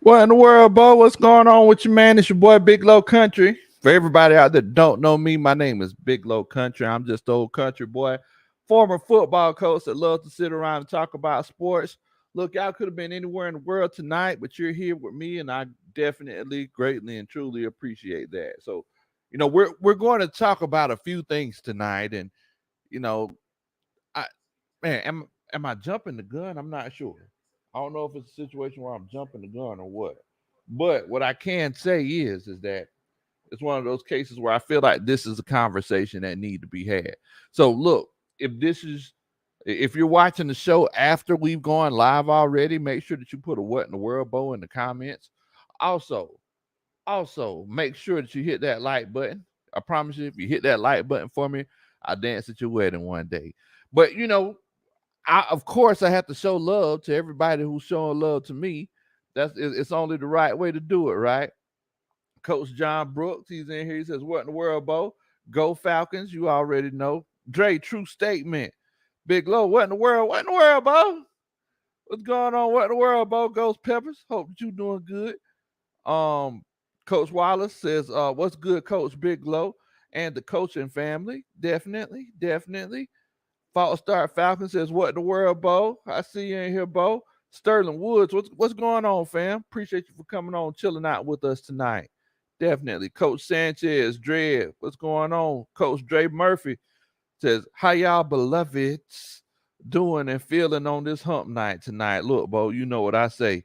What in the world, Bo? What's going on with you, man? It's your boy Big Low Kuntry. For everybody out there that don't know me, my name is Big Low Kuntry. I'm just old country boy, former football coach that loves to sit around and talk about sports. Look, y'all could have been anywhere in the world tonight, but you're here with me, and I definitely, greatly, and truly appreciate that. So, we're going to talk about a few things tonight, and you know, I man, am I jumping the gun? I'm not sure. I don't know if it's a situation where I'm jumping the gun or what. But what I can say is that it's one of those cases where I feel like this is a conversation that need to be had. So look, if you're watching the show after we've gone live already, make sure that you put a what in the world Bo in the comments. Also, make sure that you hit that like button. I promise you, if you hit that like button for me, I'll dance at your wedding one day. But of course I have to show love to everybody who's showing love to me. It's only the right way to do it, right? Coach John Brooks, he's in here. He says, "What in the world, Bo? Go Falcons!" You already know. Dre, true statement. Big Low, what in the world? What in the world, Bo? What's going on? What in the world, Bo? Ghost Peppers. Hope that you doing good. Coach Wallace says, "What's good, Coach Big Low and the coaching family? Definitely." False Start Falcon says, "What in the world, Bo? I see you in here, Bo." Sterling Woods, what's going on, fam? Appreciate you for coming on, chilling out with us tonight. Definitely. Coach Sanchez, Dred, what's going on? Coach Dre Murphy says, "How y'all beloveds doing and feeling on this hump night tonight?" Look, Bo, you know what I say.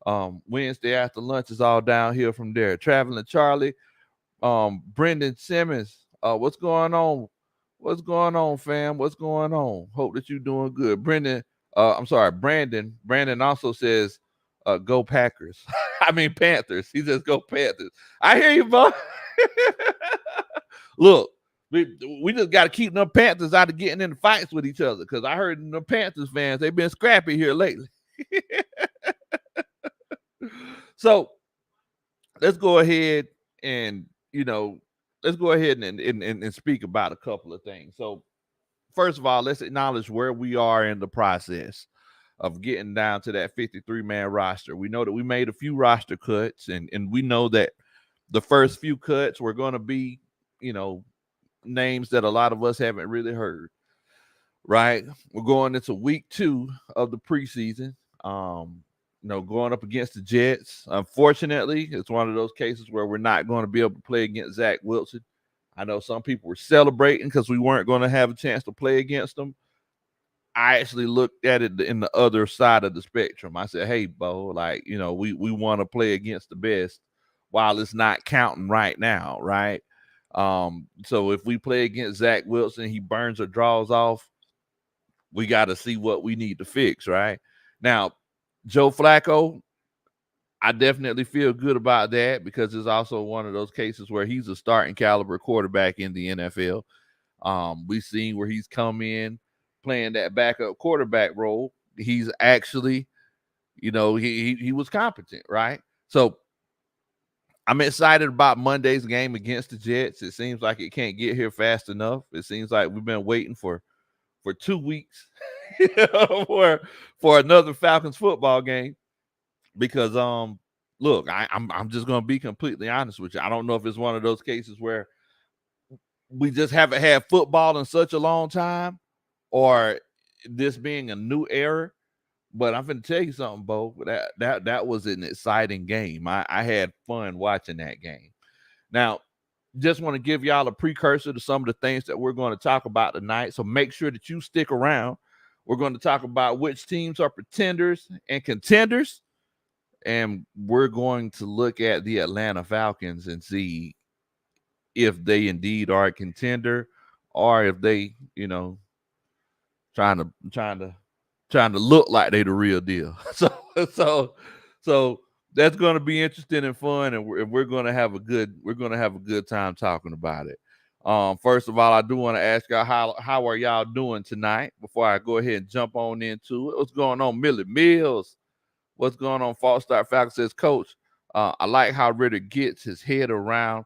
Wednesday after lunch is all downhill from there. Traveling Charlie, Brendan Simmons, what's going on? What's going on, fam? What's going on? Hope that you're doing good. Brandon. Brandon also says, "Go Packers." I mean Panthers. He says, "Go Panthers." I hear you, bro. Look, we just got to keep them Panthers out of getting into fights with each other, because I heard the Panthers fans, they've been scrappy here lately. So let's go ahead and speak about a couple of things. So first of all, let's acknowledge where we are in the process of getting down to that 53-man roster. We know that we made a few roster cuts, and we know that the first few cuts were going to be, names that a lot of us haven't really heard, right? We're going into week 2 of the preseason, going up against the Jets. Unfortunately, it's one of those cases where we're not going to be able to play against Zach Wilson. I know some people were celebrating because we weren't going to have a chance to play against them. I actually looked at it in the other side of the spectrum. I said, "Hey, Bo, we want to play against the best while it's not counting right now, right? So if we play against Zach Wilson, he burns or draws off, we got to see what we need to fix, right?" Now, Joe Flacco, I definitely feel good about that, because it's also one of those cases where he's a starting caliber quarterback in the NFL. We've seen where he's come in playing that backup quarterback role. He's actually, he was competent, right? So I'm excited about Monday's game against the Jets. It seems like it can't get here fast enough. It seems like we've been waiting for 2 weeks for another Falcons football game. Because look, I'm just gonna be completely honest with you. I don't know if it's one of those cases where we just haven't had football in such a long time, or this being a new era. But I'm gonna tell you something, Bo. That was an exciting game. I had fun watching that game. Now, just want to give y'all a precursor to some of the things that we're going to talk about tonight. So make sure that you stick around. We're going to talk about which teams are pretenders and contenders. And we're going to look at the Atlanta Falcons and see if they indeed are a contender, or if they, trying to look like they the real deal. So that's going to be interesting and fun, and we're going to have a good time talking about it. First of all, I do want to ask y'all, how are y'all doing tonight before I go ahead and jump on into it. What's going on, Millie Mills? What's going on? False Start Falcon says, "Coach, I like how Ritter gets his head around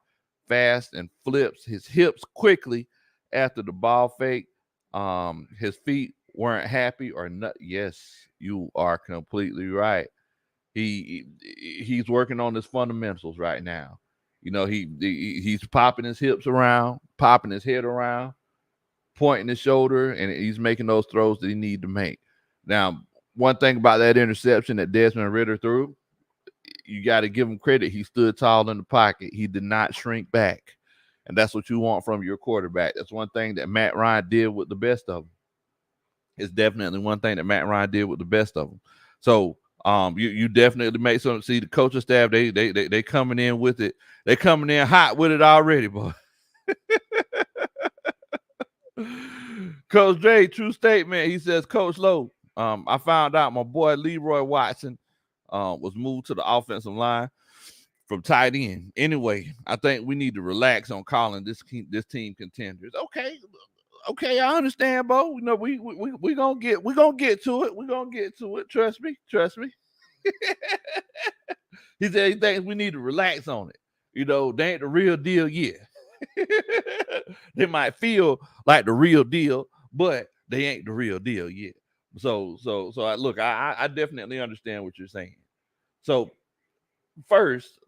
fast and flips his hips quickly after the ball fake. His feet weren't happy or not." Yes, you are completely right. He's working on his fundamentals right now. You know, he's popping his hips around, popping his head around, pointing his shoulder, and he's making those throws that he need to make. Now, one thing about that interception that Desmond Ridder threw, you got to give him credit. He stood tall in the pocket. He did not shrink back. And that's what you want from your quarterback. That's one thing that Matt Ryan did with the best of them. It's definitely one thing that Matt Ryan did with the best of them. So you definitely make some. See, the coaching staff, they coming in with it. They coming in hot with it already, boy. Coach Dre, true statement. He says, Coach Low, I found out my boy Leroy Watson was moved to the offensive line from tight end. Anyway, I think we need to relax on calling this team contenders. Okay, I understand, Bo. You know, we gonna get to it. We're gonna get to it. Trust me. He said he thinks we need to relax on it. You know, they ain't the real deal yet. They might feel like the real deal, but they ain't the real deal yet. So I definitely understand what you're saying. So first,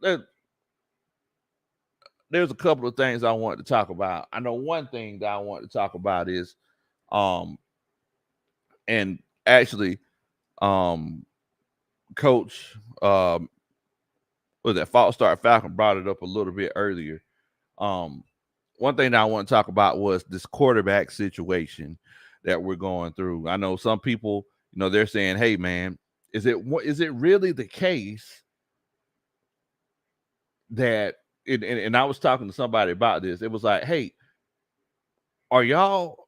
there's a couple of things I want to talk about. I know one thing that I want to talk about is, and actually, Coach, was that False Falcon brought it up a little bit earlier. One thing that I want to talk about was this quarterback situation that we're going through. I know some people, you know, they're saying, "Hey, man, is it really the case that?" And I was talking to somebody about this. It was like, "Hey, are y'all?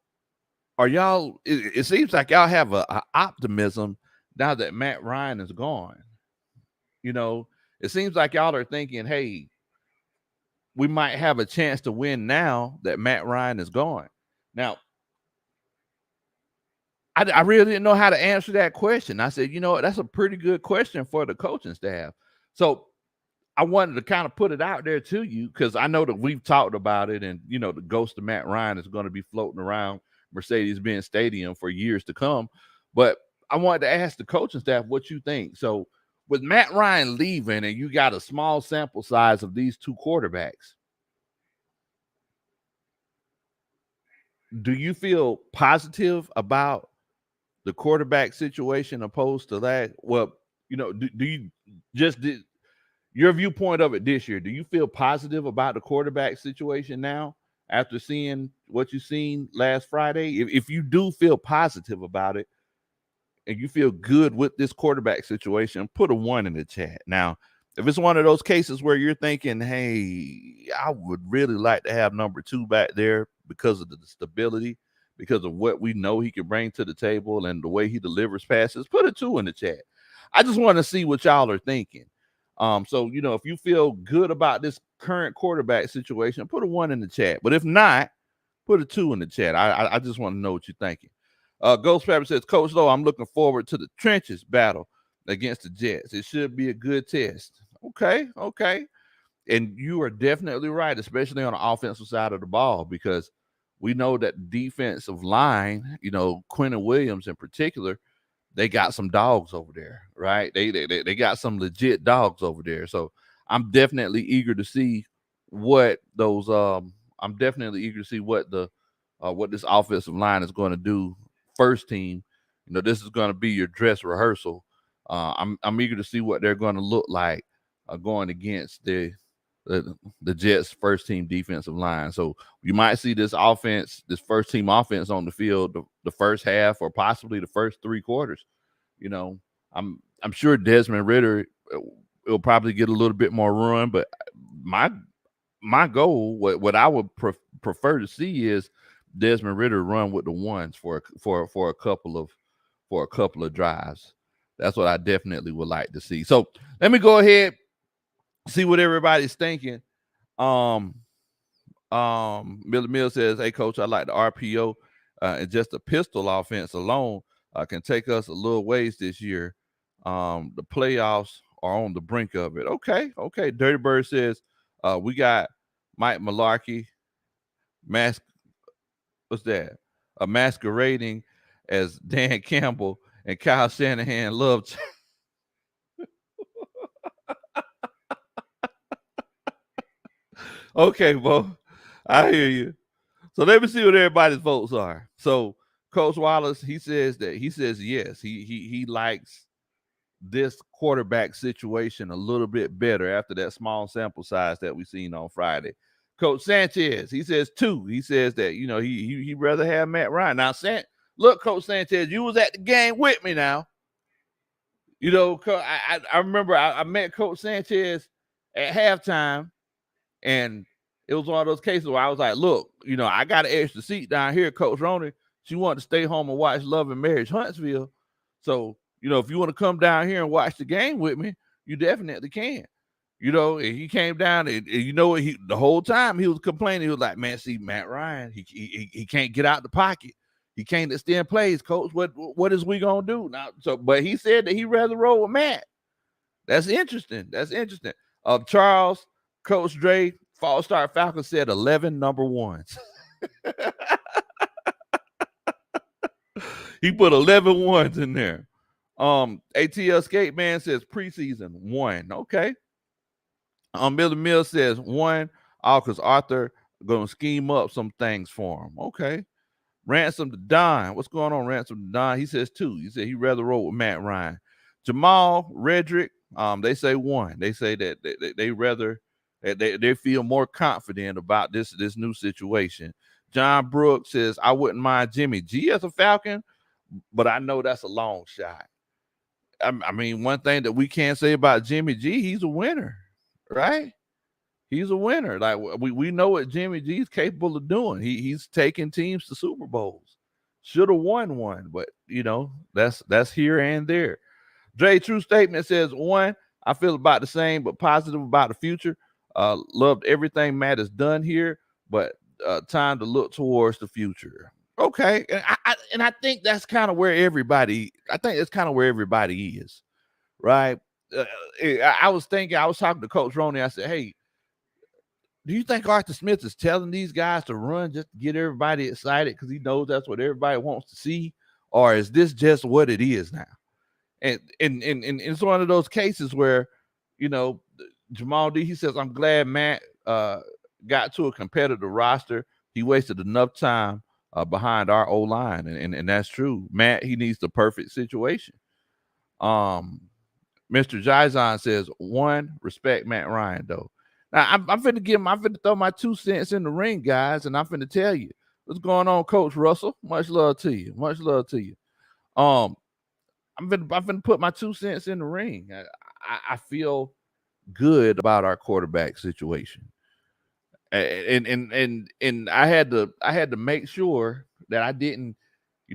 It seems like y'all have a optimism now that Matt Ryan is gone. You know, it seems like y'all are thinking, hey, we might have a chance to win now that Matt Ryan is gone." Now, I really didn't know how to answer that question. I said, you know, that's a pretty good question for the coaching staff. So I wanted to kind of put it out there to you because I know that we've talked about it, and you know, the ghost of Matt Ryan is going to be floating around Mercedes-Benz Stadium for years to come. But I wanted to ask the coaching staff what you think. So with Matt Ryan leaving and you got a small sample size of these two quarterbacks, do you feel positive about the quarterback situation opposed to that? Well, you know, do you just did your viewpoint of it this year? Do you feel positive about the quarterback situation now after seeing what you've seen last Friday? If you do feel positive about it and you feel good with this quarterback situation, put a 1 in the chat. Now, if it's one of those cases where you're thinking, hey, I would really like to have number 2 back there because of the stability, because of what we know he can bring to the table and the way he delivers passes, put a 2 in the chat. I just want to see what y'all are thinking. So, you know, if you feel good about this current quarterback situation, put a 1 in the chat. But if not, put a 2 in the chat. I just want to know what you're thinking. Ghost Pepper says, Coach Low, I'm looking forward to the trenches battle against the Jets. It should be a good test. Okay. And you are definitely right, especially on the offensive side of the ball, because we know that defensive line, you know, Quentin Williams in particular, they got some dogs over there, right? They got some legit dogs over there. So I'm definitely eager to see what those I'm definitely eager to see what the what this offensive line is going to do. First team, you know, this is going to be your dress rehearsal. I'm eager to see what they're going to look like going against the Jets first team defensive line. So you might see this offense, this first team offense on the field the first half or possibly the first 3 quarters. You know, I'm sure Desmond Ridder will probably get a little bit more run, but my goal, what I would prefer to see is Desmond Ridder run with the ones for a couple of drives. That's what I definitely would like to see. So let me go ahead, see what everybody's thinking. Miller Mill says, "Hey coach, I like the RPO and just a pistol offense alone can take us a little ways this year. The playoffs are on the brink of it." Okay. Dirty Bird says, "We got Mike Malarkey, masquerading as Dan Campbell and Kyle Shanahan love." Okay, Bo. I hear you. So let me see what everybody's votes are. So Coach Wallace, he says yes. He likes this quarterback situation a little bit better after that small sample size that we seen on Friday. Coach Sanchez, he says 2. He says that he'd rather have Matt Ryan. Now, look, Coach Sanchez, you was at the game with me now. I remember I met Coach Sanchez at halftime, and it was one of those cases where I was like, look, I got an extra seat down here, Coach Roney. She wanted to stay home and watch Love and Marriage Huntsville. So, if you want to come down here and watch the game with me, you definitely can. And he came down and the whole time he was complaining. He was like, man, see, Matt Ryan, he can't get out the pocket. He can't extend plays, Coach. What is we gonna do now? But he said that he'd rather roll with Matt. That's interesting. Charles, Coach Dre, False Start Falcons said 11 number ones. He put 11 ones in there. ATL Skate Man says preseason 1. Okay. Miller Mill says 1. Because Arthur gonna scheme up some things for him. Okay. Ransom to Don. What's going on, Ransom to Don? He says 2. He said he'd rather roll with Matt Ryan. Jamal, Redrick, they say 1. They say that they rather they feel more confident about this new situation. John Brooks says, I wouldn't mind Jimmy G as a Falcon, but I know that's a long shot. I mean, one thing that we can't say about Jimmy G, he's a winner, right? He's a winner. Like we know what Jimmy G is capable of doing. He's taking teams to Super Bowls. Should have won one, but that's here and there. Dre True Statement says 1. I feel about the same, but positive about the future. Loved everything Matt has done here, but time to look towards the future. Okay, and I think that's kind of where everybody. I think that's kind of where everybody is, right? I was talking to Coach Roney. I said, hey, do you think Arthur Smith is telling these guys to run just to get everybody excited because he knows that's what everybody wants to see? Or is this just what it is now? And it's one of those cases where, Jamal D, he says, I'm glad Matt got to a competitive roster. He wasted enough time behind our O-line. And that's true. Matt, he needs the perfect situation. Mr. Jaizon says, 1, respect Matt Ryan, though. Now, I'm finna throw my 2 cents in the ring, guys, and I'm finna tell you what's going on, Coach Russell. Much love to you. I'm finna put my 2 cents in the ring. I feel good about our quarterback situation, and I had to make sure that I didn't,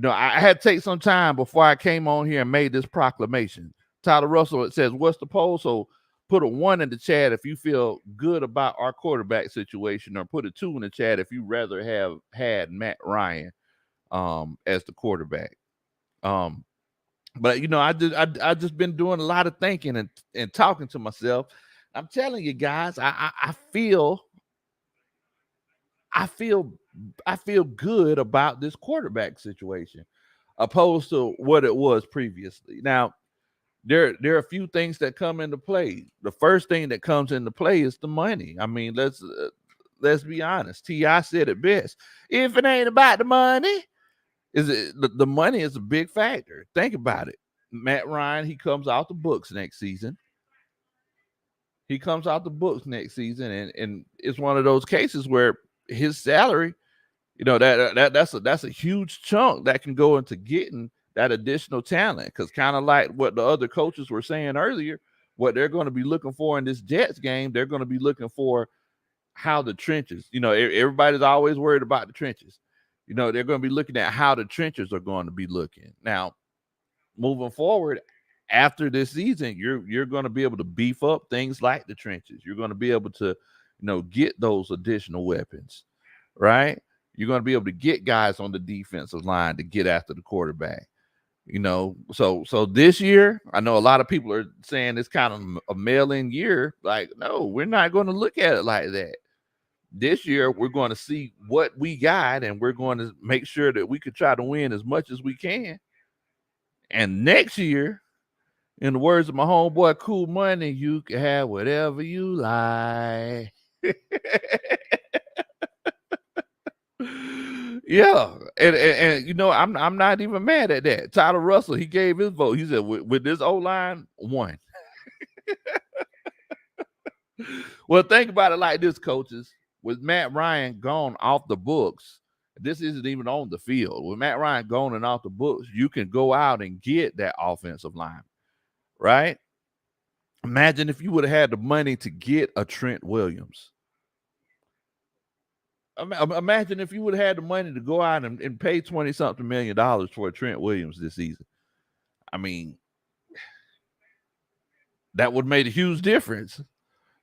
I had to take some time before I came on here and made this proclamation. Tyler Russell, it says, what's the poll? So put a 1 in the chat if you feel good about our quarterback situation, or put a 2 in the chat if you rather have had Matt Ryan as the quarterback. But I just been doing a lot of thinking and talking to myself. I'm telling you guys, I feel good about this quarterback situation opposed to what it was previously. Now, there are a few things that come into play. The first thing that comes into play is the money. I mean, let's be honest. T.I. said it best. If it ain't about the money, the money is a big factor. Think about it. Matt Ryan, he comes out the books next season. And it's one of those cases where his salary, that's a huge chunk that can go into getting that additional talent. Because kind of like what the other coaches were saying earlier, what they're going to be looking for in this Jets game, they're going to be looking for how the trenches. Everybody's always worried about the trenches. They're going to be looking at how the trenches are going to be looking. Now, moving forward, after this season, you're going to be able to beef up things like the trenches. You're going to be able to, get those additional weapons, right? You're going to be able to get guys on the defensive line to get after the quarterback. So this year, I know a lot of people are saying it's kind of a mail-in year. Like, no, we're not going to look at it like that. This year, we're going to see what we got, and we're going to make sure that we could try to win as much as we can. And next year, in the words of my homeboy Cool Money, you can have whatever you like. Yeah, and you know, I'm not even mad at that. Tyler Russell, he gave his vote. He said, with this O-line, one. Well, think about it like this, coaches. With Matt Ryan gone off the books, this isn't even on the field. With Matt Ryan gone and off the books, you can go out and get that offensive line, right? Imagine if you would have had the money to get a Trent Williams. Imagine if you would have had the money to go out and pay $20-something million for a Trent Williams this season. I mean, that would have made a huge difference.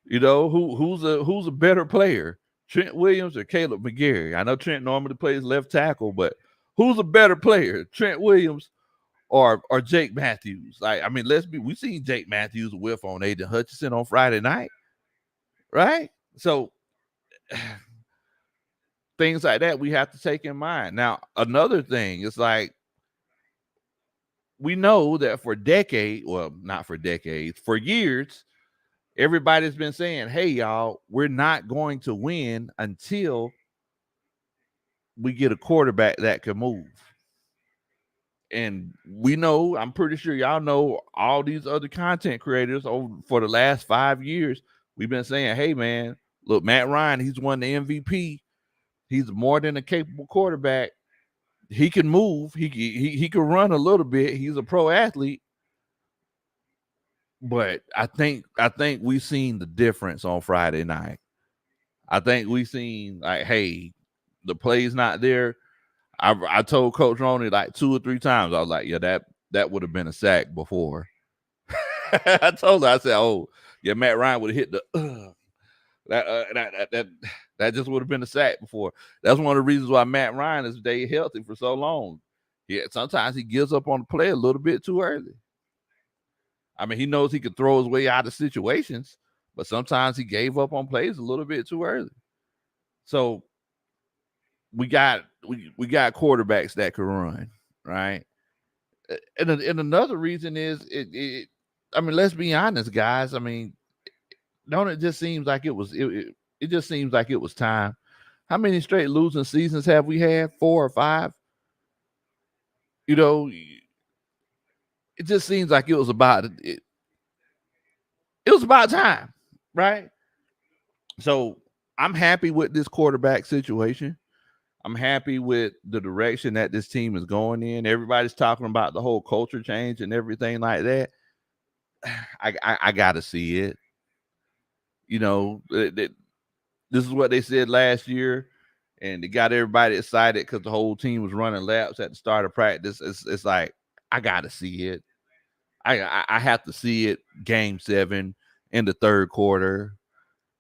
You know, who's a better player, Trent Williams or Caleb McGarry? I know Trent normally plays left tackle, but who's a better player, Trent Williams or Jake Matthews? Like, I mean, we seen Jake Matthews whiff on Aiden Hutchinson on Friday night, right? So things like that we have to take in mind. Now, another thing is like, we know that for years, everybody's been saying, hey, y'all, we're not going to win until we get a quarterback that can move. And we know, I'm pretty sure y'all know, all these other content creators for the last 5 years, we've been saying, hey, man, look, Matt Ryan, he's won the MVP. He's more than a capable quarterback. He can move. He can run a little bit. He's a pro athlete. But I think we've seen the difference on Friday night. I think we've seen, like, hey, the play's not there. I told Coach Roney like 2 or 3 times. I was like, yeah, that would have been a sack before. I told her, I said, oh, yeah, Matt Ryan would have hit the that just would have been a sack before. That's one of the reasons why Matt Ryan has stayed healthy for so long. Yeah, sometimes he gives up on the play a little bit too early. I mean, he knows he can throw his way out of situations, but sometimes he gave up on plays a little bit too early. So we got quarterbacks that can run, right? And another reason is I mean, let's be honest, guys. I mean, don't it just seems like it just seems like it was time. How many straight losing seasons have we had? 4 or 5? You know, it just seems like it was about it was about time, right? So I'm happy with this quarterback situation. I'm happy with the direction that this team is going in. Everybody's talking about the whole culture change and everything like that. I got to see it. You know, this is what they said last year, and it got everybody excited because the whole team was running laps at the start of practice. It's like, I got to see it. I have to see it. Game 7 in the third quarter.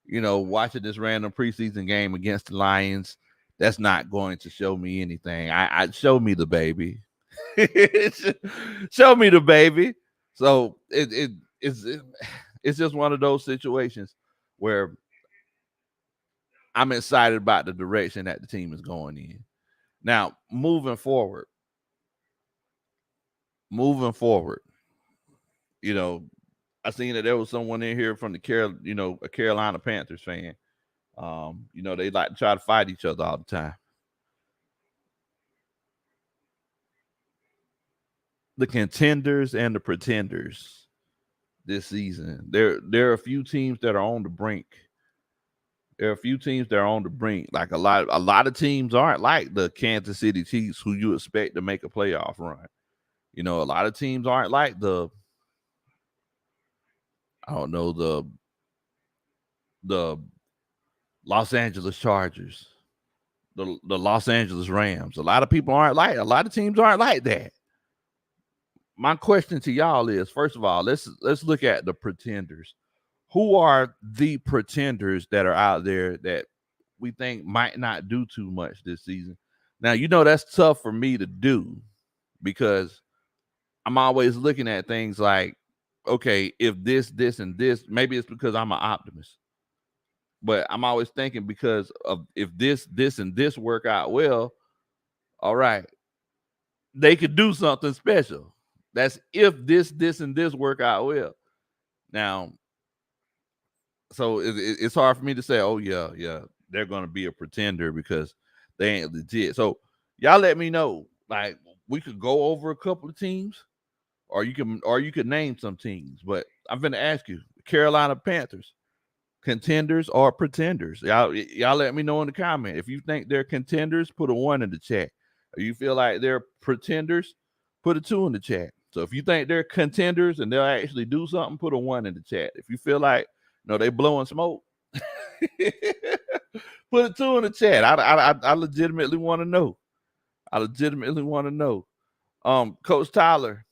You know, watching this random preseason game against the Lions, that's not going to show me anything. I show me the baby. Show me the baby. So it's just one of those situations where I'm excited about the direction that the team is going in. Now, moving forward, you know, I seen that there was someone in here from a Carolina Panthers fan. You know, they like to try to fight each other all the time. The contenders and the pretenders this season. There are a few teams that are on the brink. Like a lot of teams aren't like the Kansas City Chiefs, who you expect to make a playoff run. You know, a lot of teams aren't like the Los Angeles Chargers, the Los Angeles Rams. A lot of teams aren't like that. My question to y'all is, first of all, let's look at the pretenders. Who are the pretenders that are out there that we think might not do too much this season? Now, you know, that's tough for me to do because I'm always looking at things like, okay, if this, and this, maybe it's because I'm an optimist. But I'm always thinking, because of if this, and this work out well, all right, they could do something special. That's if this, and this work out well. Now, So it's hard for me to say, oh yeah, they're gonna be a pretender because they ain't legit. So y'all let me know. Like we could go over a couple of teams, or you could name some teams. But I'm gonna ask you, Carolina Panthers, contenders or pretenders? Y'all let me know in the comment. If you think they're contenders, put a 1 in the chat. Or you feel like they're pretenders, put a 2 in the chat. So if you think they're contenders and they'll actually do something, put a 1 in the chat. If you feel like they blowing smoke, put a 2 in the chat. I legitimately want to know. Coach Tyler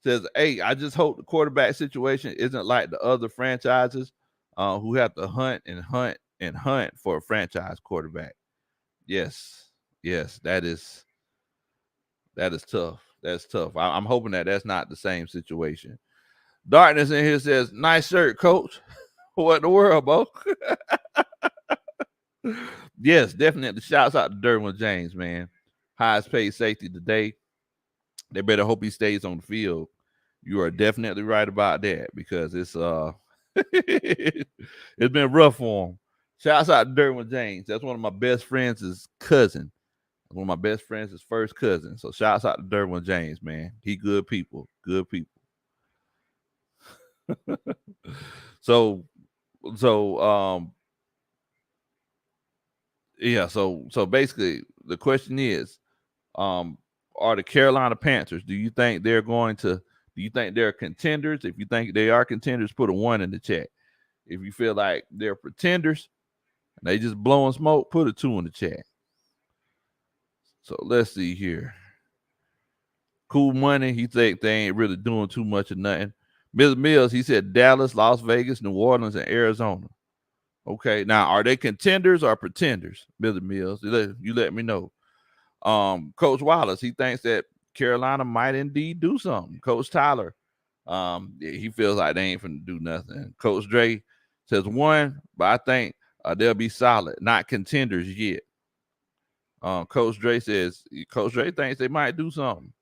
says, hey, I just hope the quarterback situation isn't like the other franchises who have to hunt for a franchise quarterback. Yes, that is tough. That's tough. I'm hoping that's not the same situation. Darkness in here says, nice shirt, coach. What in the world, Bo? Yes, definitely. Shouts out to Derwin James, man. Highest paid safety today. They better hope he stays on the field. You are definitely right about that because it's it's been rough for him. Shouts out to Derwin James. That's one of my best friends' cousin. One of my best friends' first cousin. So shouts out to Derwin James, man. He good people. Good people. So basically the question is, are the Carolina Panthers, do you think they're contenders? If you think they are contenders, put a 1 in the chat. If you feel like they're pretenders and they just blowing smoke, put a 2 in the chat. So let's see here. Cool Money, he think they ain't really doing too much of nothing. Mr. Mills, he said Dallas, Las Vegas, New Orleans, and Arizona. Okay, now are they contenders or pretenders? Mr. Mills, you let me know. Coach Wallace, he thinks that Carolina might indeed do something. Coach Tyler, he feels like they ain't finna do nothing. Coach Dre says 1, but I think they'll be solid, not contenders yet. Coach Dre thinks they might do something.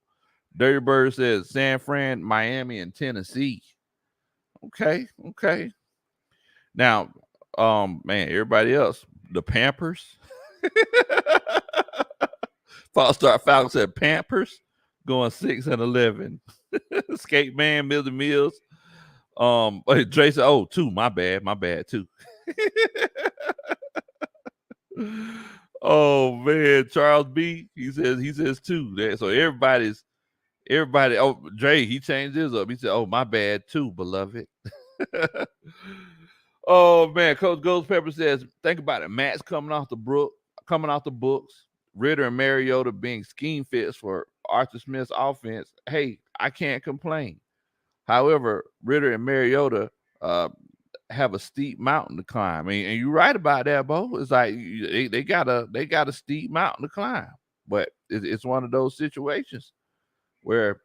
Dirty Bird says San Fran, Miami, and Tennessee. Okay. Now, man, everybody else, the Pampers. False Start Falcons said Pampers going 6-11. Skate Man, Mr. Mills. Dre said, 2, my bad, 2. Oh man, Charles B. He says 2. So everybody. Oh, Dre, he changed his up. He said, "Oh, my bad, 2, beloved." Oh man, Coach Ghost Pepper says, "Think about it. Matt's coming off the books. Ritter and Mariota being scheme fits for Arthur Smith's offense. Hey, I can't complain. However, Ritter and Mariota have a steep mountain to climb. And you're right about that, Bo. It's like they got a steep mountain to climb. But it's one of those situations where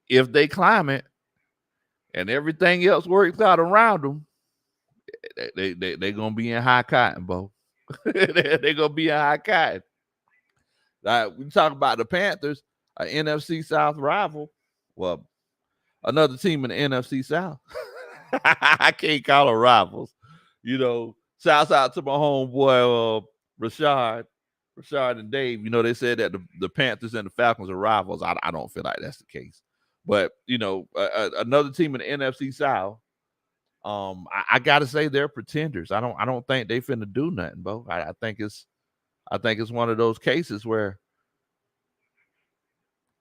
if they climb it and everything else works out around them, they're gonna be in high cotton, Bo. They're gonna be in high cotton. Like we talk about the Panthers, an NFC South rival. Well, another team in the NFC South. I can't call them rivals. Shouts out to my homeboy Rashard and Dave. They said that the Panthers and the Falcons are rivals. I don't feel like that's the case. But another team in the NFC South. I gotta say they're pretenders. I don't think they finna do nothing, Bo. I think it's one of those cases where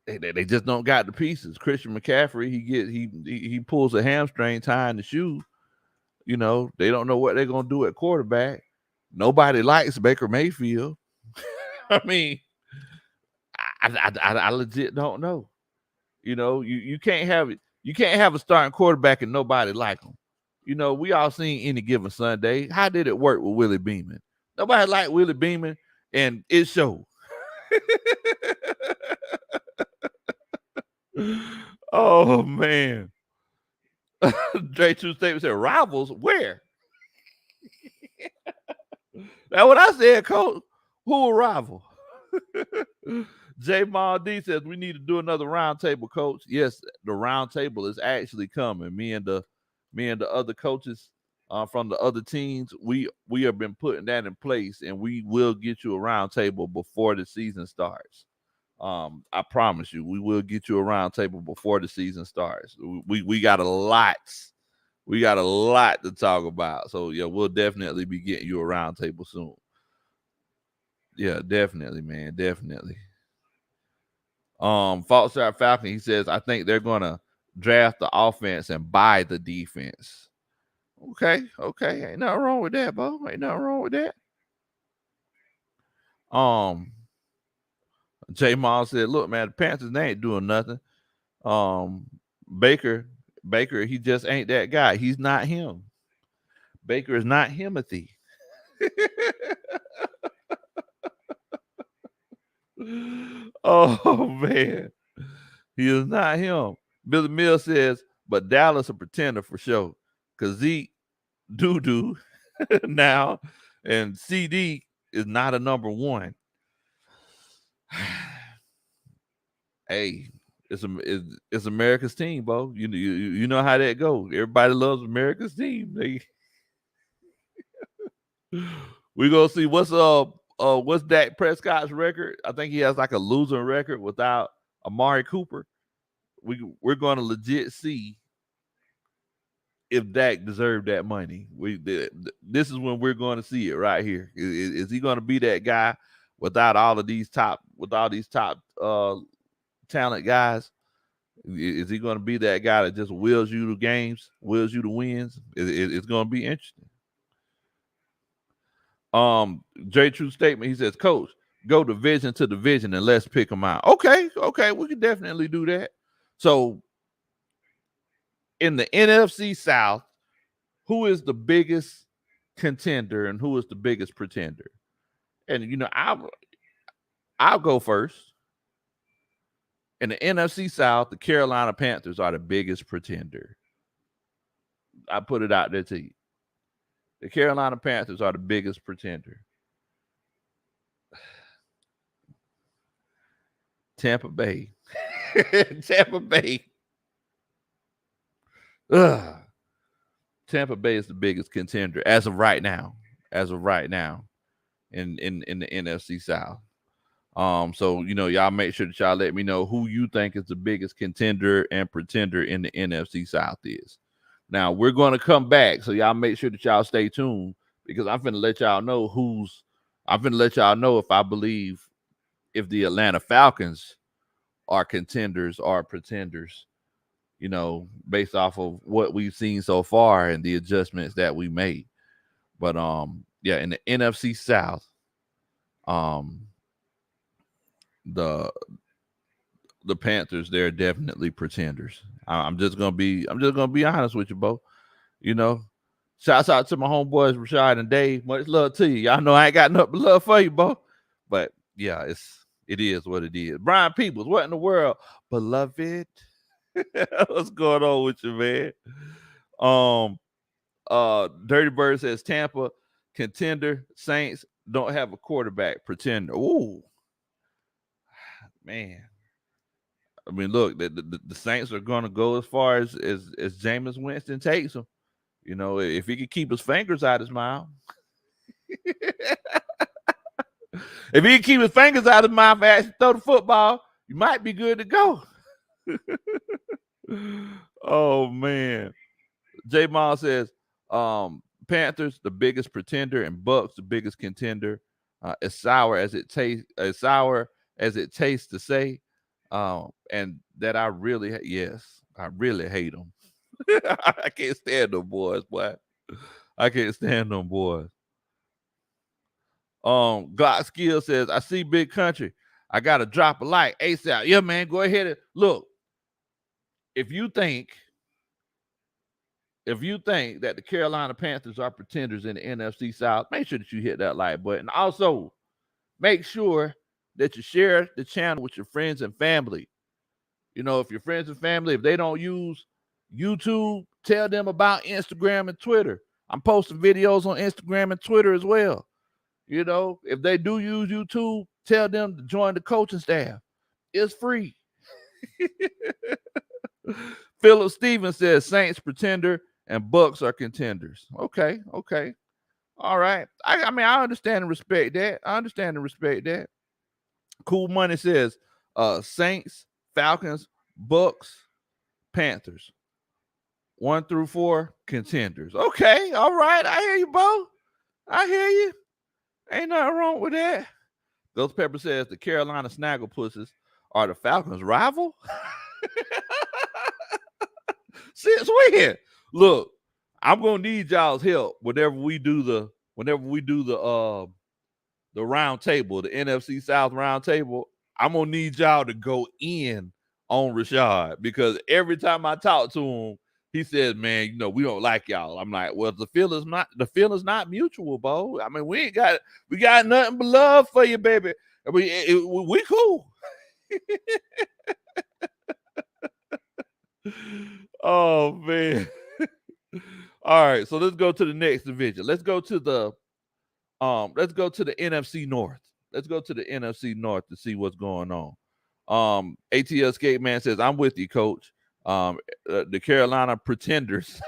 they just don't got the pieces. Christian McCaffrey, he pulls a hamstring tying the shoe. They don't know what they're gonna do at quarterback. Nobody likes Baker Mayfield. I mean, I legit don't know. You can't have a starting quarterback and nobody like him. We all seen Any Given Sunday. How did it work with Willie Beeman? Nobody liked Willie Beeman, and it showed. Oh man. Dre True Statement said rivals where? That's what I said, Coach. Who a rival? J Mal D says we need to do another round table, Coach. Yes, the round table is actually coming. Me and the me and the other coaches from the other teams, we have been putting that in place, and we will get you a round table before the season starts. I promise you, we will get you a round table before the season starts. We got a lot. We got a lot to talk about. So yeah, we'll definitely be getting you a round table soon. Yeah, definitely, man. Definitely. False Falcon, he says, I think they're gonna draft the offense and buy the defense. Okay. Ain't nothing wrong with that, Bo. Ain't nothing wrong with that. J Mall said, look, man, the Panthers, they ain't doing nothing. Baker, he just ain't that guy. He's not him. Baker is not Himothy. Oh man, he is not him. Billy Mills says, but Dallas a pretender for sure. Cause Zeke doo now, and CD is not a number one. Hey, it's America's team, Bo. You know how that goes. Everybody loves America's team. We gonna see what's Dak Prescott's record. I think he has like a losing record without Amari Cooper. We're going to legit see if Dak deserved that money. This is when we're going to see it right here. Is he going to be that guy without all these top talent guys? Is he going to be that guy that just wills you to games, wills you to wins? It's going to be interesting. J True statement. He says, Coach, go division to division and let's pick them out. Okay, we can definitely do that. So, in the NFC South, who is the biggest contender and who is the biggest pretender? And I'll go first. In the NFC South, the Carolina Panthers are the biggest pretender. I put it out there to you. The Carolina Panthers are the biggest pretender. Tampa Bay. Tampa Bay. Tampa Bay is the biggest contender as of right now. In the NFC South. So y'all make sure that y'all let me know who you think is the biggest contender and pretender in the NFC South is. Now we're gonna come back, so y'all make sure that y'all stay tuned because I'm finna let y'all know if I believe if the Atlanta Falcons are contenders or pretenders, based off of what we've seen so far and the adjustments that we made. But in the NFC South, the Panthers, they're definitely pretenders. I'm just gonna be honest with you, Bo. Shouts out to my homeboys Rashad and Dave. Much love to you. Y'all know I ain't got nothing but love for you, Bo. But yeah, it is what it is. Brian Peoples, what in the world, beloved? What's going on with you, man? Dirty Bird says Tampa contender. Saints don't have a quarterback. Pretender. Ooh, man. I mean, look, the Saints are going to go as far as Jameis Winston takes them. If he can keep his fingers out his mouth. If he can keep his fingers out of his mouth and actually throw the football, you might be good to go. Oh, man. J. Mall says, Panthers, the biggest pretender, and Bucks, the biggest contender. As sour as it tastes to say. And that I really hate them. I can't stand them boys, boy. I can't stand them boys. Glock Skill says, I see Big Country. I gotta drop a like ASAP. Yeah, man, go ahead and look. If you think that the Carolina Panthers are pretenders in the NFC South, make sure that you hit that like button. Also, make sure that you share the channel with your friends and family. If your friends and family, if they don't use YouTube, tell them about Instagram and Twitter. I'm posting videos on Instagram and Twitter as well. If they do use YouTube, tell them to join the coaching staff. It's free. Philip Stevens says Saints pretender and Bucks are contenders. Okay. All right. I mean, I understand and respect that. Cool Money says Saints, Falcons, Bucks, Panthers. 1 through 4 contenders. Okay, all right. I hear you, Bo. I hear you. Ain't nothing wrong with that. Ghost Pepper says the Carolina Snagglepussers are the Falcons' rival. Since when? Look, I'm gonna need y'all's help whenever we do the round table, the NFC South round table. I'm gonna need y'all to go in on Rashad because every time I talk to him, he says, "Man, we don't like y'all." I'm like, "Well, the feeling's not mutual, Bo. I mean, we got nothing but love for you, baby. We cool." Oh man. All right, so let's go to the next division. Let's go to the NFC North. Let's go to the NFC North to see what's going on. ATL Skate Man says, "I'm with you, Coach. The Carolina Pretenders.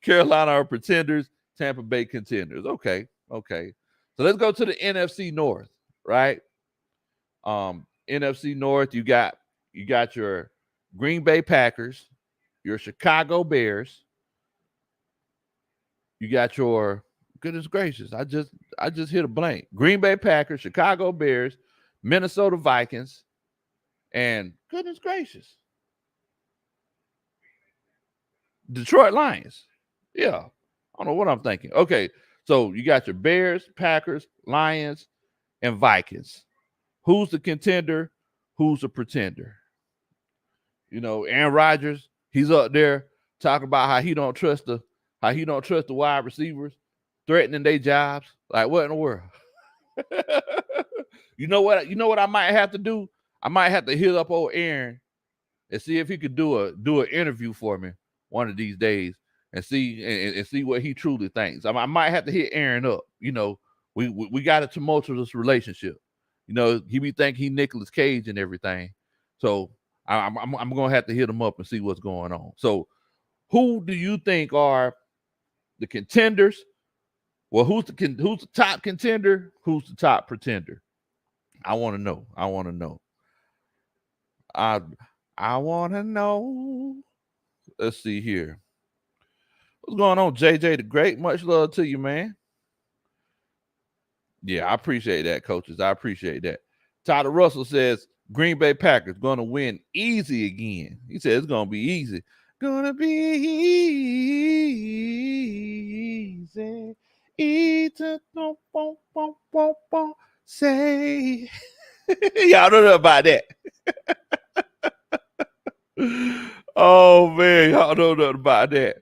Carolina are pretenders, Tampa Bay contenders." Okay. So let's go to the NFC North, right? NFC North, you got your Green Bay Packers, your Chicago Bears. You got your, goodness gracious, I just hit a blank. Green Bay Packers, Chicago Bears, Minnesota Vikings, and goodness gracious, Detroit Lions. Yeah. I don't know what I'm thinking. Okay. So you got your Bears, Packers, Lions, and Vikings. Who's the contender? Who's the pretender? Aaron Rodgers, he's up there talking about how he don't trust the wide receivers, threatening their jobs. Like, what in the world? You know what I might have to do? I might have to hit up old Aaron and see if he could do an interview for me one of these days and see what he truly thinks. I might have to hit Aaron up. We got a tumultuous relationship. He be thinking he Nicolas Cage and everything. So I'm gonna have to hit him up and see what's going on. So who do you think are the contenders? Well, who's the top contender? Who's the top pretender? I want to know. I want to know. Let's see here. What's going on, JJ the Great? Much love to you, man. Yeah, I appreciate that, coaches. I appreciate that. Tyler Russell says Green Bay Packers going to win easy again. He said it's going to be easy. Gonna be easy. Say. Y'all don't know about that. Oh man, y'all don't know about that.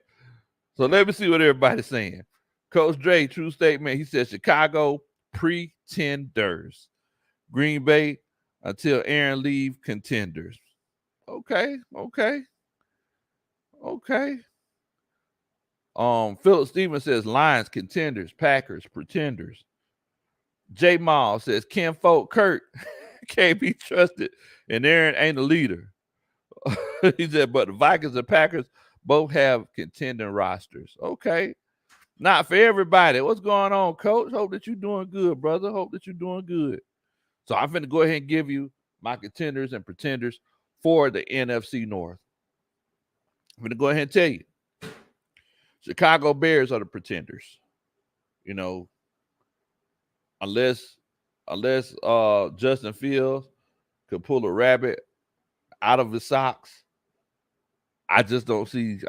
So let me see what everybody's saying. Coach Dre, true statement. He said Chicago pretenders. Green Bay until Aaron leave contenders. Okay. Philip Stevens says Lions contenders, Packers pretenders. J Mall says Ken Folk Kurt can't be trusted, and Aaron ain't a leader. He said, but the Vikings and Packers both have contending rosters. Okay. Not for everybody. What's going on, Coach? Hope that you're doing good, brother. Hope that you're doing good. So I'm going to go ahead and give you my contenders and pretenders for the NFC North. I'm going to go ahead and tell you. Chicago Bears are the pretenders. Unless Justin Fields could pull a rabbit out of his socks, I just don't see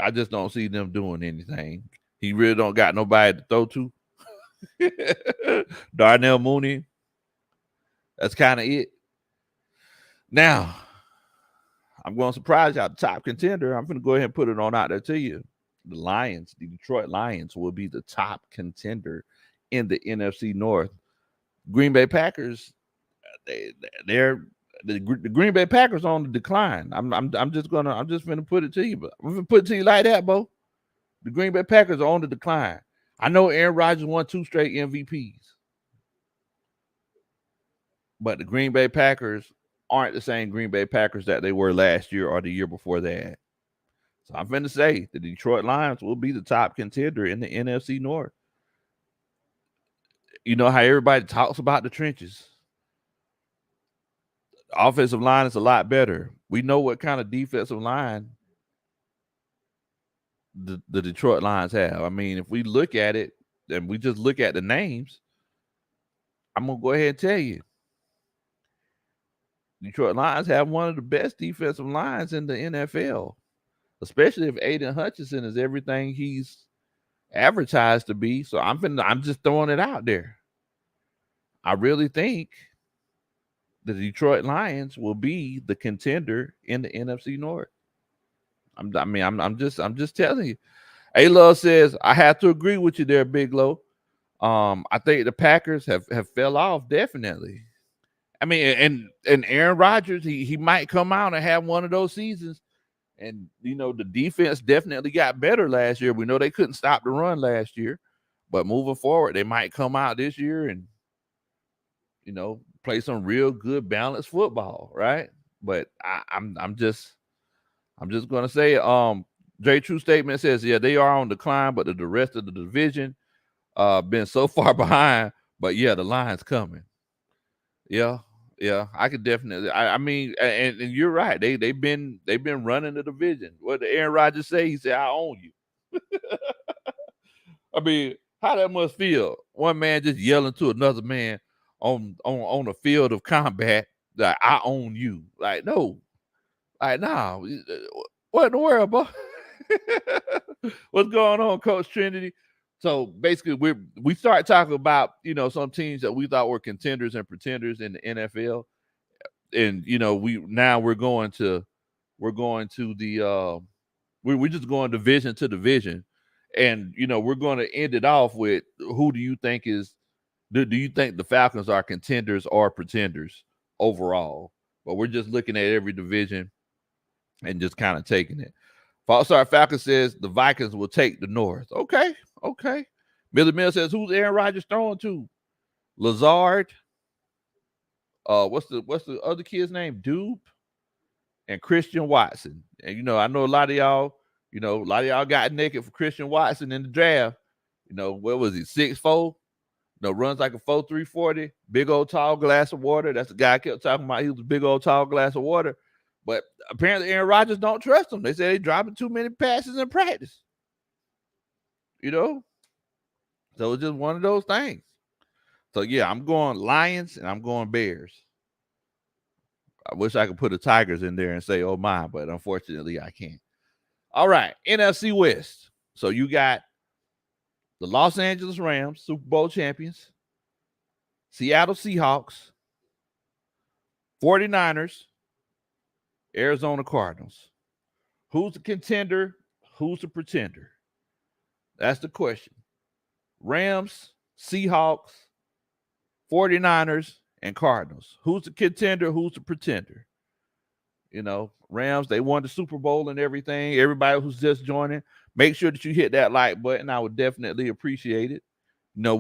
them doing anything. He really don't got nobody to throw to. Darnell Mooney. That's kind of it. Now, I'm going to surprise y'all. The top contender, I'm going to go ahead and put it on out there to you. The Lions, the Detroit Lions, will be the top contender in the NFC North. Green Bay Packers, they're the Green Bay Packers on the decline. I'm just gonna put it to you, but I'm gonna put it to you like that, Bo. The Green Bay Packers are on the decline. I know Aaron Rodgers won 2 straight MVPs, but the Green Bay Packers aren't the same Green Bay Packers that they were last year or the year before that. So I'm finna say the Detroit Lions will be the top contender in the NFC North. You know how everybody talks about the trenches. The offensive line is a lot better. We know what kind of defensive line the Detroit Lions have. I mean, if we look at it and we just look at the names, I'm going to go ahead and tell you. Detroit Lions have one of the best defensive lines in the NFL, especially if Aiden Hutchinson is everything he's advertised to be. So I'm just throwing it out there. I really think the Detroit Lions will be the contender in the NFC North. I'm just telling you. A-Love says, I have to agree with you there, Big Low. I think the Packers have fell off, definitely. I mean, and Aaron Rodgers, he might come out and have one of those seasons. And, you know, the defense definitely got better last year. We know they couldn't stop the run last year. But moving forward, they might come out this year and, you know, play some real good balanced football, right? But I'm just gonna say, J True Statement says, yeah, they are on decline, but the rest of the division been so far behind. But yeah, the line's coming. Yeah, I could definitely. I mean, and you're right. They've been running the division. What did Aaron Rodgers say? He said, "I own you." I mean, how that must feel? One man just yelling to another man on a field of combat that I own you. Like, no, like, nah. What in the world, boy? What's going on, Coach Trinity? So basically, we start talking about, you know, some teams that we thought were contenders and pretenders in the NFL, and you know, we're going to the we're just going division to division, and you know, we're going to end it off with who do you think is do you think the Falcons are contenders or pretenders overall? But we're just looking at every division and just kind of taking it. Falstar Falcon says the Vikings will take the North. Okay. Billy Mill says, who's Aaron Rodgers throwing to? Lazard. What's the other kid's name? Dube and Christian Watson. And you know, I know a lot of y'all got naked for Christian Watson in the draft. You know, what was he? 6'4"? You know, runs like a 4.3 40, big old tall glass of water. That's the guy I kept talking about. He was a big old tall glass of water. But apparently Aaron Rodgers don't trust him. They say they're dropping too many passes in practice. You know? So it's just one of those things. So, yeah, I'm going Lions and I'm going Bears. I wish I could put the Tigers in there and say, oh, my, but unfortunately I can't. All right, NFC West. So you got the Los Angeles Rams, Super Bowl champions, Seattle Seahawks, 49ers, Arizona Cardinals. Who's the contender? Who's the pretender? That's the question. Rams, Seahawks, 49ers, and Cardinals. Who's the contender? Who's the pretender? You know, Rams, they won the Super Bowl and everything. Everybody who's just joining, make sure that you hit that like button. I would definitely appreciate it. You know,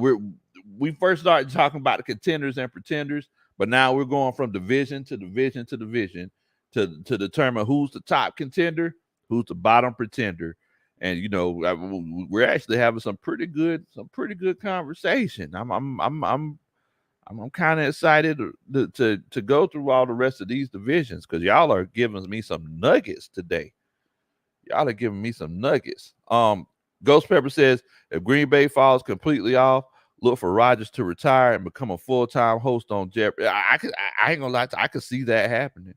we first started talking about the contenders and pretenders, but now we're going from division to division to division to determine who's the top contender, who's the bottom pretender. And you know, we're actually having some pretty good conversation. I'm kind of excited to go through all the rest of these divisions because y'all are giving me some nuggets today. Y'all are giving me some nuggets. Ghost Pepper says if Green Bay falls completely off, look for Rodgers to retire and become a full-time host on Jeopardy. I ain't gonna lie to you, I could see that happening.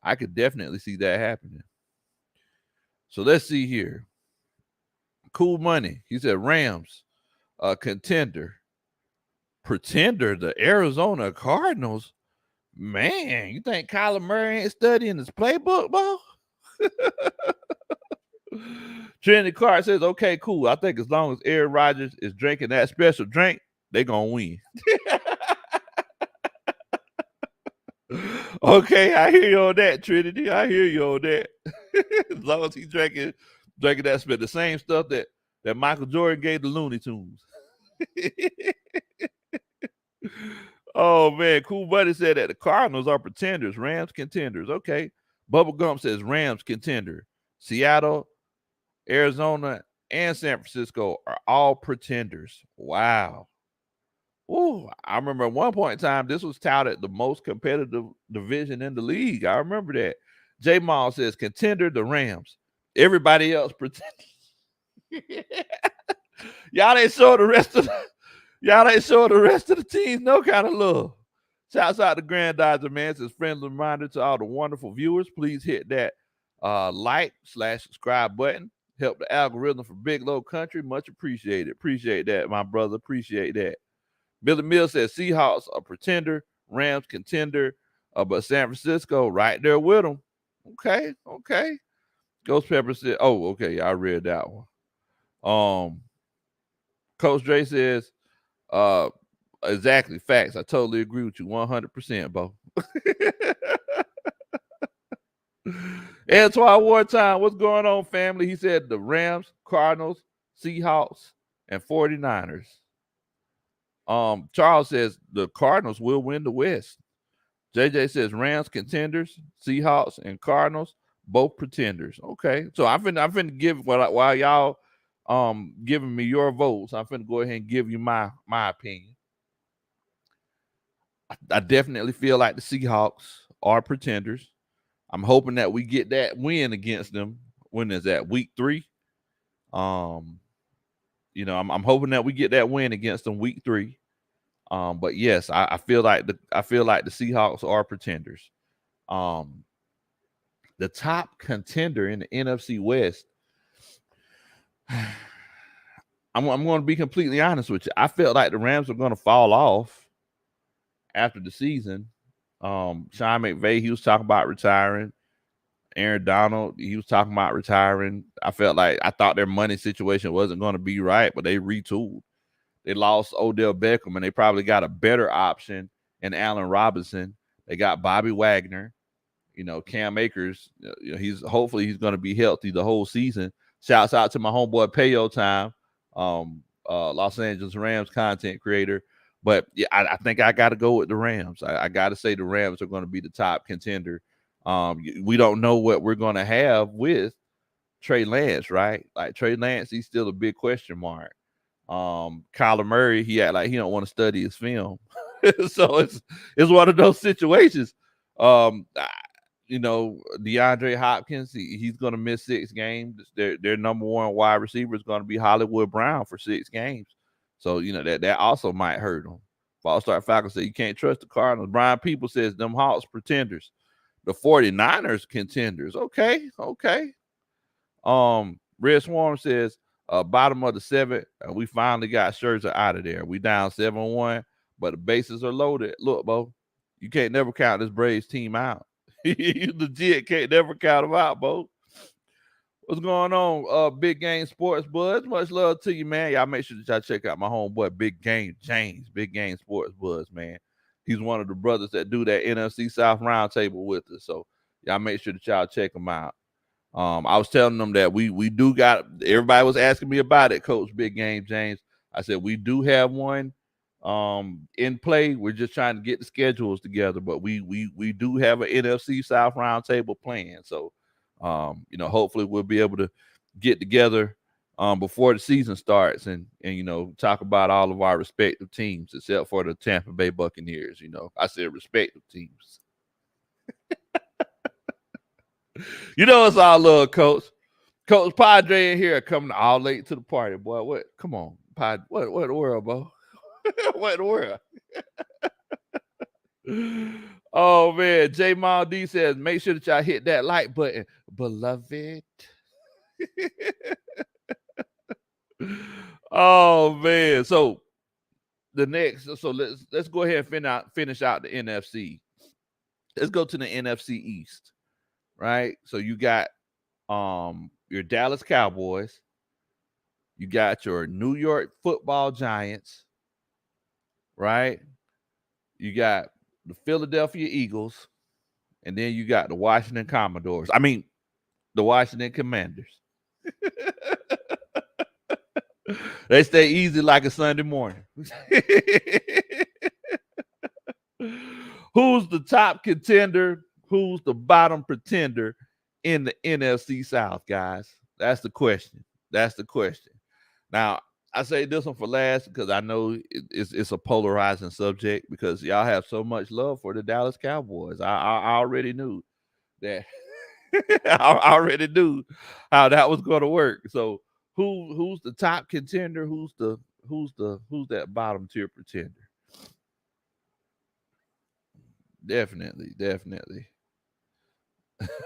I could definitely see that happening. So let's see here. Cool Money. He said Rams, contender. Pretender, the Arizona Cardinals. Man, you think Kyler Murray ain't studying his playbook, bro? Trinity Clark says, okay, cool. I think as long as Aaron Rodgers is drinking that special drink, they're going to win. Okay, I hear you on that, Trinity. I hear you on that. As long as he's drinking that the same stuff that Michael Jordan gave the Looney Tunes. Oh, man. Cool Buddy said that the Cardinals are pretenders. Rams contenders. Okay. Bubba Gump says Rams contender. Seattle, Arizona, and San Francisco are all pretenders. Wow. Ooh, I remember at one point in time, this was touted the most competitive division in the league. I remember that. J Mall says contender the Rams. Everybody else pretenders. Y'all ain't show the rest of the teams no kind of love. Shouts out to Grandizer, man. It's a friendly reminder to all the wonderful viewers. Please hit that like/subscribe button. Help the algorithm for Big Low Kuntry. Much appreciated. Appreciate that, my brother. Appreciate that. Billy Mills says Seahawks a pretender, Rams contender, but San Francisco right there with them. Okay. Ghost Pepper said, oh, okay, I read that one. Coach Dre says, exactly, facts. I totally agree with you 100%, Bo. Antoine Wartime, what's going on, family? He said the Rams, Cardinals, Seahawks, and 49ers. Charles says the Cardinals will win the West. JJ says Rams contenders, Seahawks, and Cardinals, both pretenders. Okay, so I'm finna give while y'all giving me your votes, I'm finna go ahead and give you my opinion. I definitely feel like the Seahawks are pretenders. I'm hoping that we get that win against them. When is that? Week 3. I'm hoping that we get that win against them week 3. But yes, I feel like the Seahawks are pretenders. The top contender in the NFC West. I'm going to be completely honest with you. I felt like the Rams were going to fall off after the season. Sean McVay, he was talking about retiring. Aaron Donald, he was talking about retiring. I thought their money situation wasn't going to be right, but they retooled. They lost Odell Beckham, and they probably got a better option in Allen Robinson. They got Bobby Wagner. Cam Akers. He's going to be healthy the whole season. Shouts out to my homeboy Payo Time, Los Angeles Rams content creator. But yeah, I think I got to go with the Rams. I got to say the Rams are going to be the top contender. We don't know what we're going to have with Trey Lance, right? Like Trey Lance, he's still a big question mark. Kyler Murray, he act like he don't want to study his film. So it's one of those situations. DeAndre Hopkins, he's going to miss 6 games. Their number 1 wide receiver is going to be Hollywood Brown for 6 games. So, that also might hurt him. Fall-Star Falcons say you can't trust the Cardinals. Brian People says them Hawks pretenders. The 49ers contenders. Okay. Red Swarm says bottom of the 7th, we finally got Scherzer out of there. We down 7-1, but the bases are loaded. Look, Bo, you can't never count this Braves team out. You legit can't never count them out, Bo. What's going on, Big Game Sports Buzz? Much love to you, man. Y'all make sure that y'all check out my homeboy, Big Game James, Big Game Sports Buzz, man. He's one of the brothers that do that NFC South roundtable with us. So y'all make sure that y'all check him out. I was telling them that we do got, everybody was asking me about it, Coach Big Game James. I said, we do have one in play. We're just trying to get the schedules together, but we do have an NFC South roundtable plan. So, hopefully we'll be able to get together before the season starts and talk about all of our respective teams, except for the Tampa Bay Buccaneers. I said respective teams. It's all love, Coach. Coach Padre in here coming all late to the party, boy. What? Come on, What in the world, Bo? What in the world? Oh man, J Mal D says, make sure that y'all hit that like button, beloved. Oh man, so let's go ahead and finish out the NFC. Let's go to the NFC East, right? So you got your Dallas Cowboys, you got your New York Football Giants, right? You got the Philadelphia Eagles, and then you got the Washington Commodores. I mean, the Washington Commanders. They stay easy like a Sunday morning. Who's the top contender? Who's the bottom pretender in the NFC South, guys? That's the question. That's the question. Now, I say this one for last because I know it's a polarizing subject because y'all have so much love for the Dallas Cowboys. I already knew that. I already knew how that was going to work. So who's the top contender? Who's that bottom tier pretender? Definitely.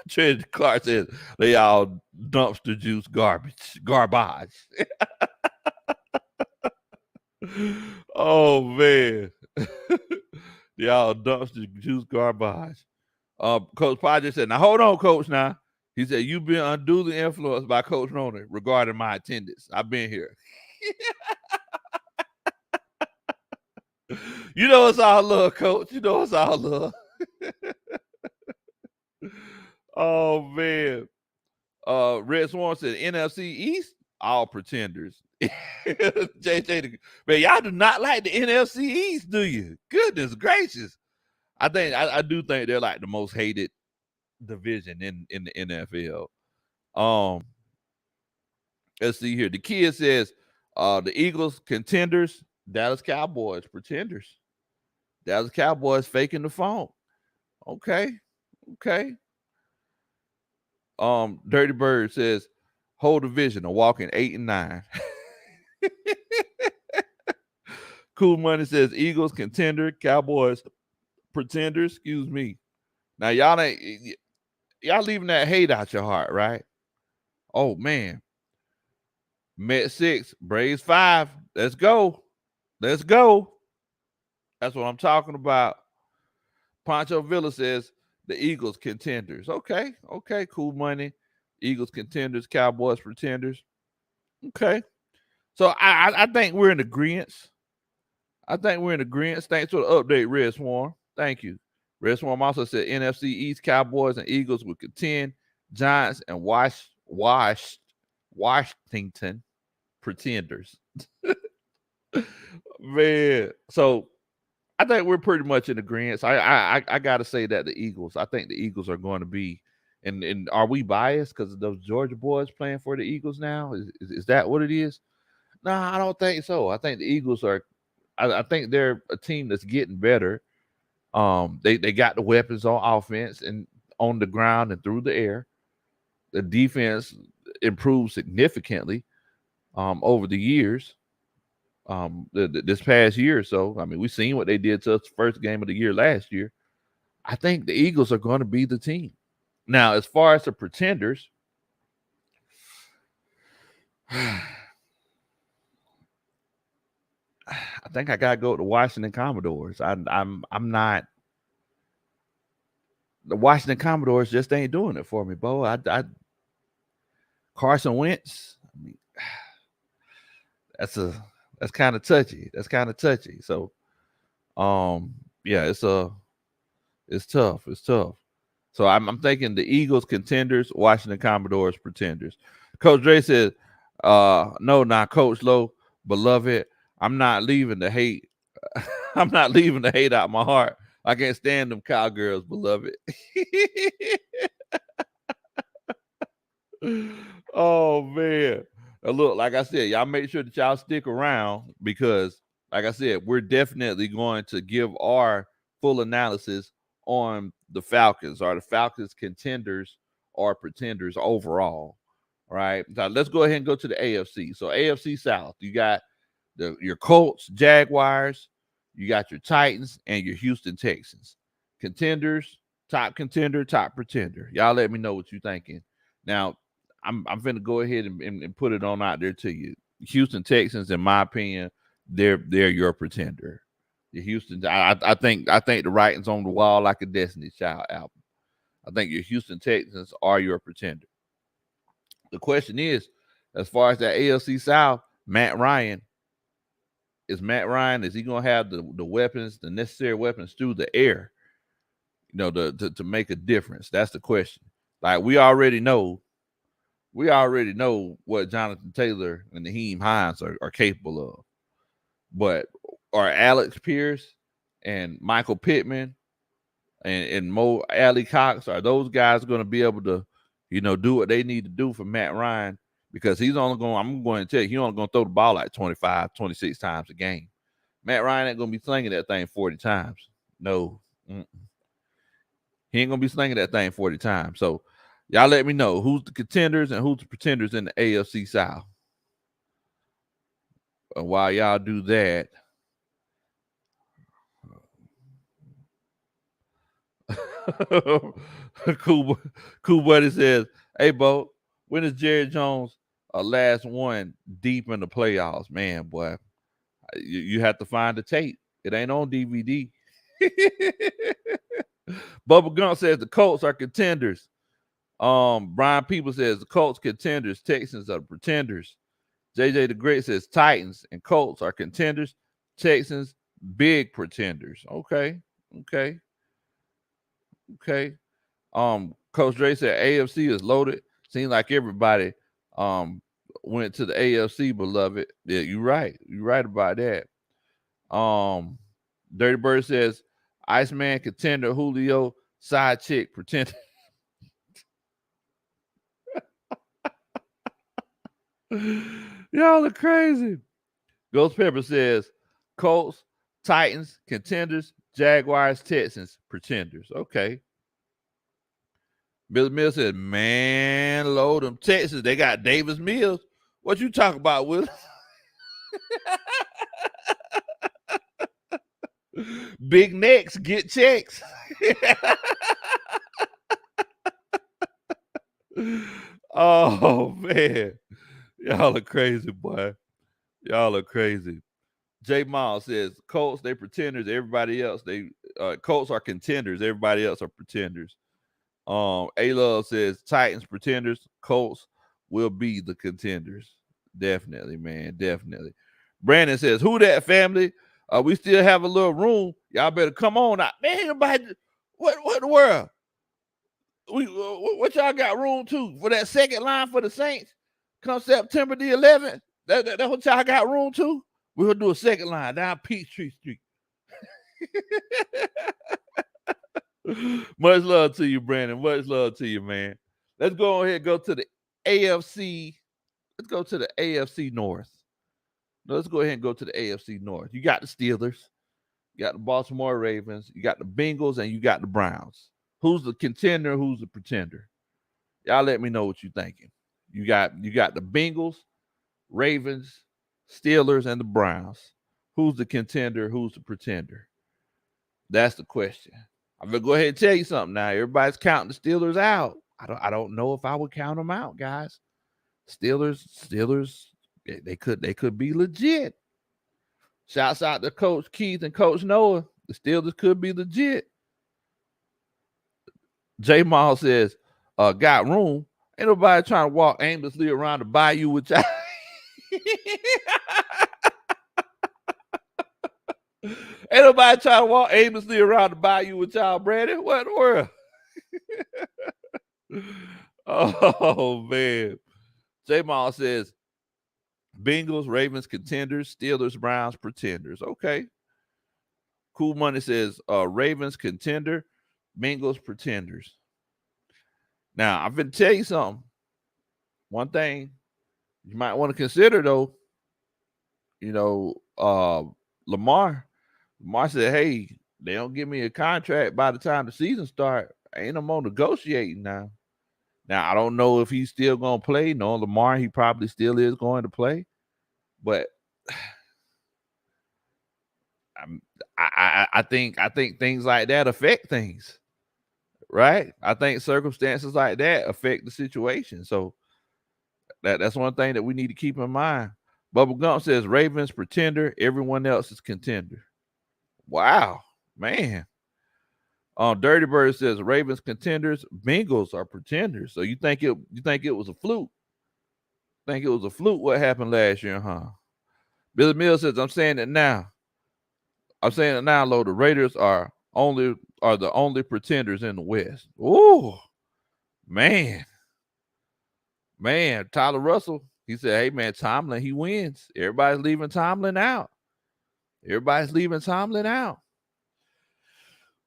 Trent Clark says they all dumpster juice garbage. Oh man. Y'all dumpster juice garbage. Coach Podger said, now hold on, Coach. Now he said you've been unduly influenced by Coach Ronan regarding my attendance. I've been here. You know it's all love, Coach. You know it's all love. Oh man. Red Swan said NFC East, all pretenders. JJ, man, y'all do not like the NFC East, do you? Goodness gracious. I do think they're like the most hated division in the NFL. Let's see here. The kid says the Eagles contenders, Dallas Cowboys pretenders. Dallas Cowboys faking the phone. Okay. Dirty Bird says whole division are walking 8 and 9. Cool Money says Eagles contender, Cowboys pretenders. Excuse me. Now y'all leaving that hate out your heart, right? Oh man. Met 6, Braves 5. Let's go. That's what I'm talking about. Pancho Villa says the Eagles contenders. Okay, Cool Money. Eagles contenders, Cowboys pretenders. Okay. So I think we're in agreement. Thanks for the update, Red Swarm. Thank you. Red Swarm also said NFC East Cowboys and Eagles would contend. Giants and Washington pretenders. Man, so I think we're pretty much in agreement. I gotta say that the Eagles. I think the Eagles are going to be. And are we biased because of those Georgia boys playing for the Eagles now? Is that what it is? No, I don't think so. I think the Eagles are. I think they're a team that's getting better. They got the weapons on offense and on the ground and through the air. The defense improved significantly over the years. This past year or so. I mean, we've seen what they did to us the first game of the year last year. I think the Eagles are going to be the team. Now, as far as the pretenders, I think I gotta go with the Washington Commodores. I'm not. The Washington Commodores just ain't doing it for me, Bo. Carson Wentz. I mean, that's kind of touchy. So, yeah, it's tough. So I'm thinking the Eagles contenders, Washington Commodores pretenders. Coach Dre said, no, not Coach Low, beloved. I'm not leaving the hate. I'm not leaving the hate out my heart. I can't stand them cowgirls, beloved. Oh man. Look, like I said, y'all make sure that y'all stick around because, like I said, we're definitely going to give our full analysis on the Falcons. Are the Falcons contenders or pretenders overall? All right. Now let's go ahead and go to the AFC. So AFC South, you got your Colts, Jaguars, you got your Titans, and your Houston Texans. Contenders, top contender, top pretender. Y'all let me know what you're thinking. Now, I'm finna go ahead and put it on out there to you. Houston Texans, in my opinion, they're your pretender. The Houston, I think the writing's on the wall like a Destiny Child album. I think your Houston Texans are your pretender. The question is, as far as that AFC South, Matt Ryan, is he gonna have the weapons, the necessary weapons through the air, to make a difference? That's the question. Like we already know what Jonathan Taylor and Naheem Hines are capable of. But are Alex Pierce and Michael Pittman and Mo Alley Cox, are those guys going to be able to do what they need to do for Matt Ryan, because I'm going to tell you, he's only going to throw the ball like 25, 26 times a game. Matt Ryan ain't going to be slinging that thing 40 times. No. Mm-mm. He ain't going to be slinging that thing 40 times. So y'all let me know who's the contenders and who's the pretenders in the AFC South. And while y'all do that, cool buddy says, hey, Bo, when is Jerry Jones last one deep in the playoffs? Man, boy, you have to find the tape. It ain't on DVD. Bubba Gump says the Colts are contenders. Brian People says the Colts contenders, Texans are pretenders. JJ the Great says Titans and Colts are contenders, Texans big pretenders. Okay. Coach Dre said AFC is loaded. Seems like everybody went to the AFC, beloved. Yeah, you're right. You're right about that. Dirty Bird says Iceman contender, Julio side chick pretender. Y'all are crazy. Ghost Pepper says Colts, Titans, contenders, Jaguars, Texans, pretenders. Okay. Billy Mills said, man, load them Texans. They got Davis Mills. What you talking about, Will? Big necks, get checks. Oh, man. Y'all are crazy, boy. Y'all are crazy. J Miles says, Colts, they pretenders. Everybody else, Colts are contenders. Everybody else are pretenders. A-Love says, Titans pretenders. Colts will be the contenders. Definitely, man. Definitely. Brandon says, who that, family? We still have a little room. Y'all better come on out. Man, everybody, what in the world? What y'all got room to? For that second line for the Saints? Come September the 11th? That's what y'all got room to? We're going to do a second line down Peachtree Street. Much love to you, Brandon. Much love to you, man. Let's go ahead and go to the AFC. Let's go to the AFC North. Let's go ahead and go to the AFC North. You got the Steelers. You got the Baltimore Ravens. You got the Bengals, and you got the Browns. Who's the contender? Who's the pretender? Y'all let me know what you're thinking. You got the Bengals, Ravens, Steelers, and the Browns. Who's the contender? Who's the pretender? That's the question. I'm gonna go ahead and tell you something now. Everybody's counting the Steelers out. I don't know if I would count them out, guys. Steelers, they could be legit. Shouts out to Coach Keith and Coach Noah. The Steelers could be legit. J Mall says, got room. Ain't nobody trying to walk aimlessly around the bayou with y'all. Ain't nobody trying to walk aimlessly around the bayou with y'all, Brandon. What in the world? Oh, man. J-Mall says, Bengals, Ravens, contenders, Steelers, Browns, pretenders. Okay. Cool Money says, Ravens, contender, Bengals, pretenders. Now, I'm going to tell you something. One thing you might want to consider, though, Lamar said, hey, they don't give me a contract by the time the season starts. Ain't no more negotiating now. Now, I don't know if he's still going to play. No, Lamar, he probably still is going to play. But I think things like that affect things, right? I think circumstances like that affect the situation. So that's one thing that we need to keep in mind. Bubba Gump says Ravens pretender, everyone else is contender. Wow, man. Dirty Bird says Ravens contenders, Bengals are pretenders. So you think it was a fluke? Think it was a fluke what happened last year, huh? Billy Mills says, I'm saying it now. Lo. The Raiders are the only pretenders in the West. Ooh, man. Tyler Russell, he said, hey, man, Tomlin, he wins. Everybody's leaving Tomlin out.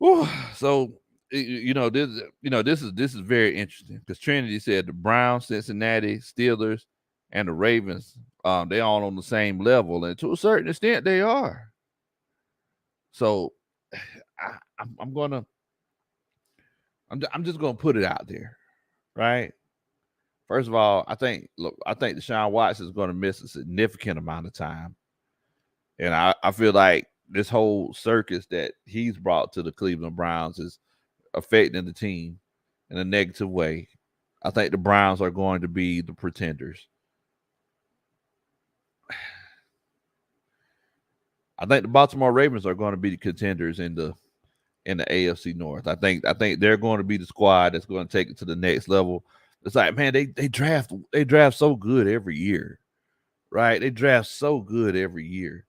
Ooh, so this is very interesting because Trinity said the Browns, Cincinnati, Steelers, and the Ravens, they all on the same level, and to a certain extent, they are. So, I'm just gonna put it out there, right? First of all, I think Deshaun Watson is going to miss a significant amount of time, and I feel like this whole circus that he's brought to the Cleveland Browns is affecting the team in a negative way. I think the Browns are going to be the pretenders. I think the Baltimore Ravens are going to be the contenders in the AFC North. I think they're going to be the squad that's going to take it to the next level. It's like, man, they draft so good every year, right? They draft so good every year.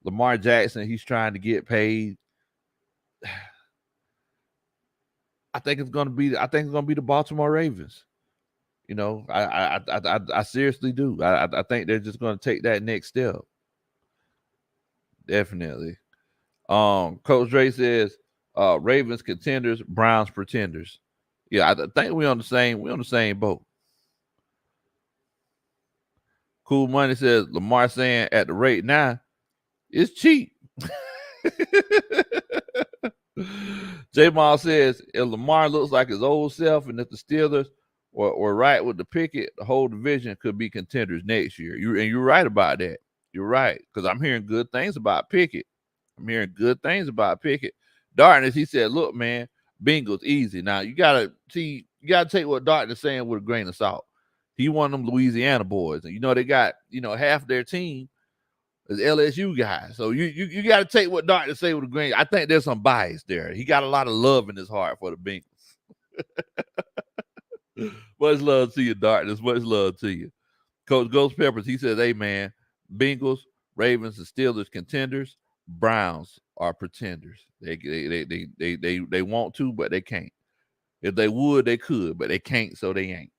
Lamar Jackson, he's trying to get paid. I think it's going to be the Baltimore Ravens. I seriously do. I think they're just going to take that next step. Definitely. Coach Dre says, Ravens contenders, Browns pretenders. Yeah, I think we're on the same boat. Cool Money says Lamar saying at the rate now, it's cheap. J-Mal says if Lamar looks like his old self, and if the Steelers were right with the picket, the whole division could be contenders next year. You're right about that. You're right, because I'm hearing good things about Pickett. Darkness, he said, look, man, Bengals easy. Now you gotta take what Darkness saying with a grain of salt. He one of them Louisiana boys, and they got half their team is LSU guys. So you got to take what Darkness say with a grain. I think there's some bias there. He got a lot of love in his heart for the Bengals. Much love to you, Darkness. Much love to you. Coach Ghost Peppers, he says, hey, man, Bengals, Ravens, and Steelers contenders. Browns are pretenders. They want to, but they can't. If they would, they could, but they can't, so they ain't.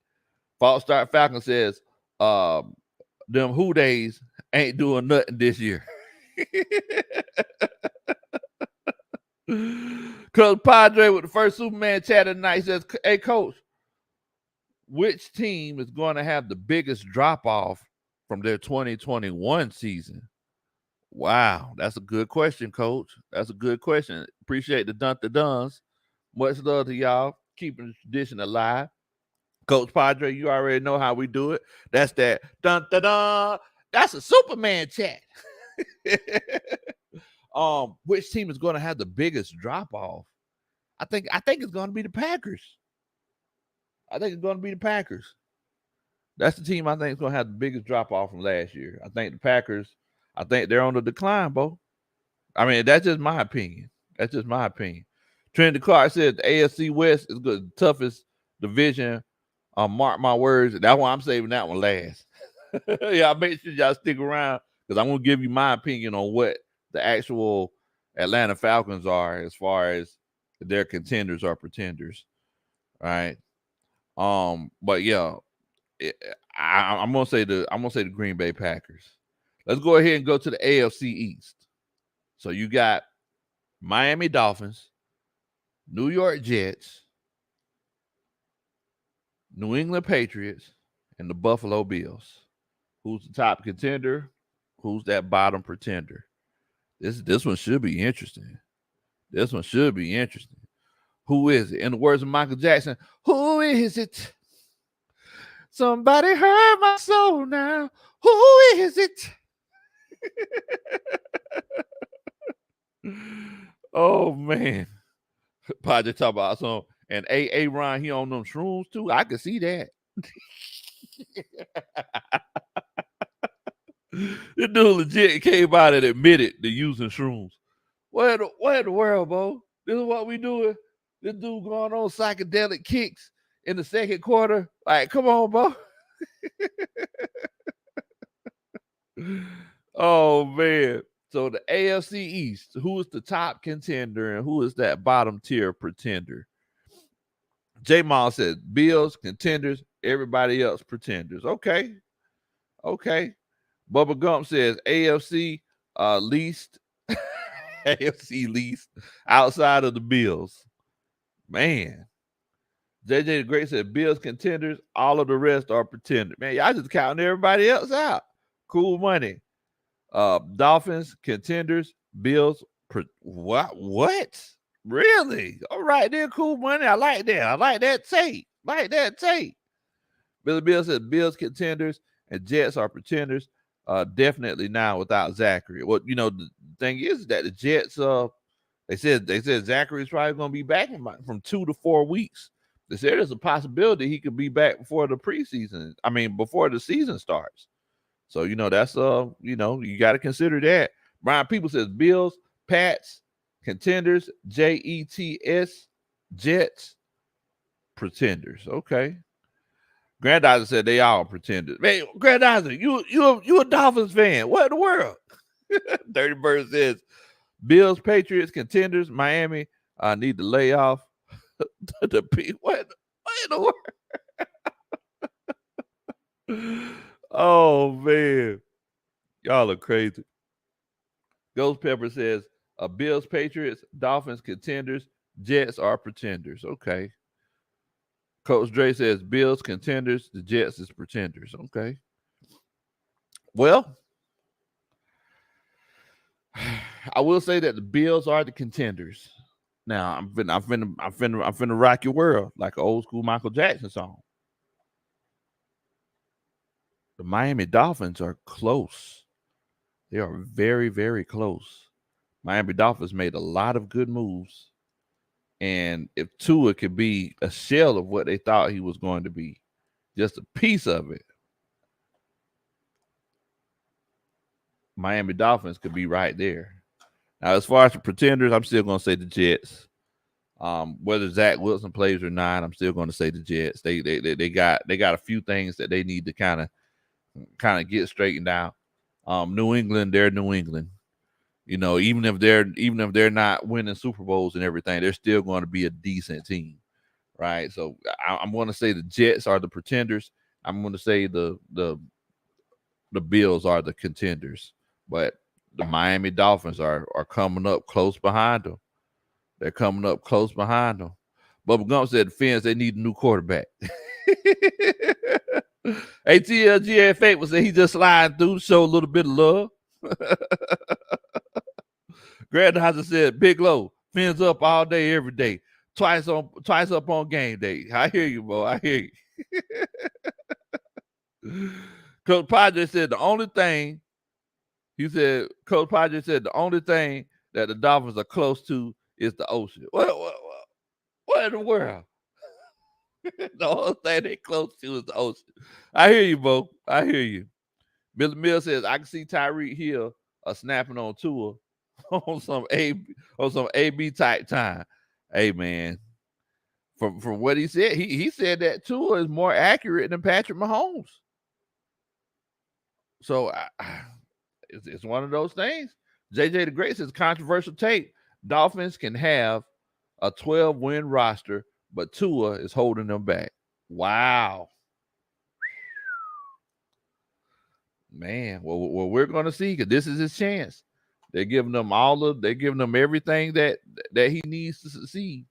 False Start Falcon says, them Who Days ain't doing nothing this year. Coach Padre with the first Superman chat of the night says, hey, Coach, which team is going to have the biggest drop-off from their 2021 season? Wow, that's a good question, Coach. That's a good question. Appreciate the dun-da-duns. Much love to y'all. Keeping the tradition alive. Coach Padre, you already know how we do it. That's that dun-da-dun. That's a Superman chat. Which team is going to have the biggest drop-off? I think it's going to be the Packers. That's the team I think is going to have the biggest drop-off from last year. I think the Packers, they're on the decline, Bo. I mean, that's just my opinion. Trinity Clark said the AFC West is the toughest division. Mark my words. That's why I'm saving that one last. Yeah, make sure y'all stick around because I'm going to give you my opinion on what the actual Atlanta Falcons are as far as their contenders or pretenders. All right. But yeah, I'm gonna say the Green Bay Packers. Let's go ahead and go to the AFC East. So you got Miami Dolphins, New York Jets, New England Patriots, and the Buffalo Bills. Who's the top contender? Who's that bottom pretender? This one should be interesting. Who is it? In the words of Michael Jackson, who is it? Somebody hurt my soul now. Who is it? Oh, man. Padre talk about some. And Ron, he on them shrooms, too. I can see that. This dude legit came out and admitted to using shrooms. What in the world, Bo? This is what we doing? This dude going on psychedelic kicks in the second quarter. Like, come on, Bo. Oh, man. So the AFC East, who is the top contender and who is that bottom tier pretender? J-Mal said Bills, contenders, everybody else pretenders. Okay. Bubba Gump says AFC least. AFC least outside of the Bills. Man. JJ the Great said Bills contenders, all of the rest are pretenders. Man, y'all just counting everybody else out. Cool money. Dolphins, contenders, Bills, what? Really? All right, then cool money. I like that. I like that tape. Billy Bill said Bills contenders and Jets are pretenders. Definitely now without Zachary. Well, the thing is that the Jets, they said Zachary's probably going to be back from 2 to 4 weeks. They said there's a possibility he could be back before the preseason. I mean, before the season starts. So, that's, you got to consider that. Brian People says Bills, Pats, contenders, Jets, Jets, pretenders. Okay. Grandizer said they all pretenders. Man, Grandizer, you a Dolphins fan. What in the world? Dirty Bird says Bills, Patriots, contenders, Miami, need to lay off the people. What in the world? Oh, man. Y'all are crazy. Ghost Pepper says Bills, Patriots, Dolphins, contenders, Jets are pretenders. Okay. Coach Dre says Bills, contenders, the Jets is pretenders. Okay. Well, I will say that the Bills are the contenders. Now, I'm finna rock your world like an old school Michael Jackson song. The Miami Dolphins are close. They are very, very close. Miami Dolphins made a lot of good moves. And if Tua could be a shell of what they thought he was going to be, just a piece of it, Miami Dolphins could be right there. Now, as far as the pretenders, I'm still going to say the Jets. Whether Zach Wilson plays or not, I'm still going to say the Jets. They got a few things that they need to kind of get straightened out. New England, they're New England. Even if they're not winning Super Bowls and everything, they're still going to be a decent team, right? So I'm going to say the Jets are the pretenders. I'm going to say the Bills are the contenders, but the Miami Dolphins are coming up close behind them. They're coming up close behind them. Bubba Gump said the fans, they need a new quarterback. ATLGA Fate was saying he just sliding through to show a little bit of love. Grandhauser said, Big Low, fins up all day, every day. Twice up on game day. I hear you, bro. I hear you. Coach Padre said the only thing that the Dolphins are close to is the ocean. What in the world? The only thing they're close to is the ocean. I hear you, Bo. I hear you. Billy Mill says, I can see Tyreek Hill snapping on Tua on some AB type time. Hey, man. From what he said, he said that Tua is more accurate than Patrick Mahomes. So it's one of those things. JJ the Great says controversial take. Dolphins can have a 12-win roster, but Tua is holding them back. Wow. Man, well we're gonna see because this is his chance. They're giving them everything that he needs to succeed.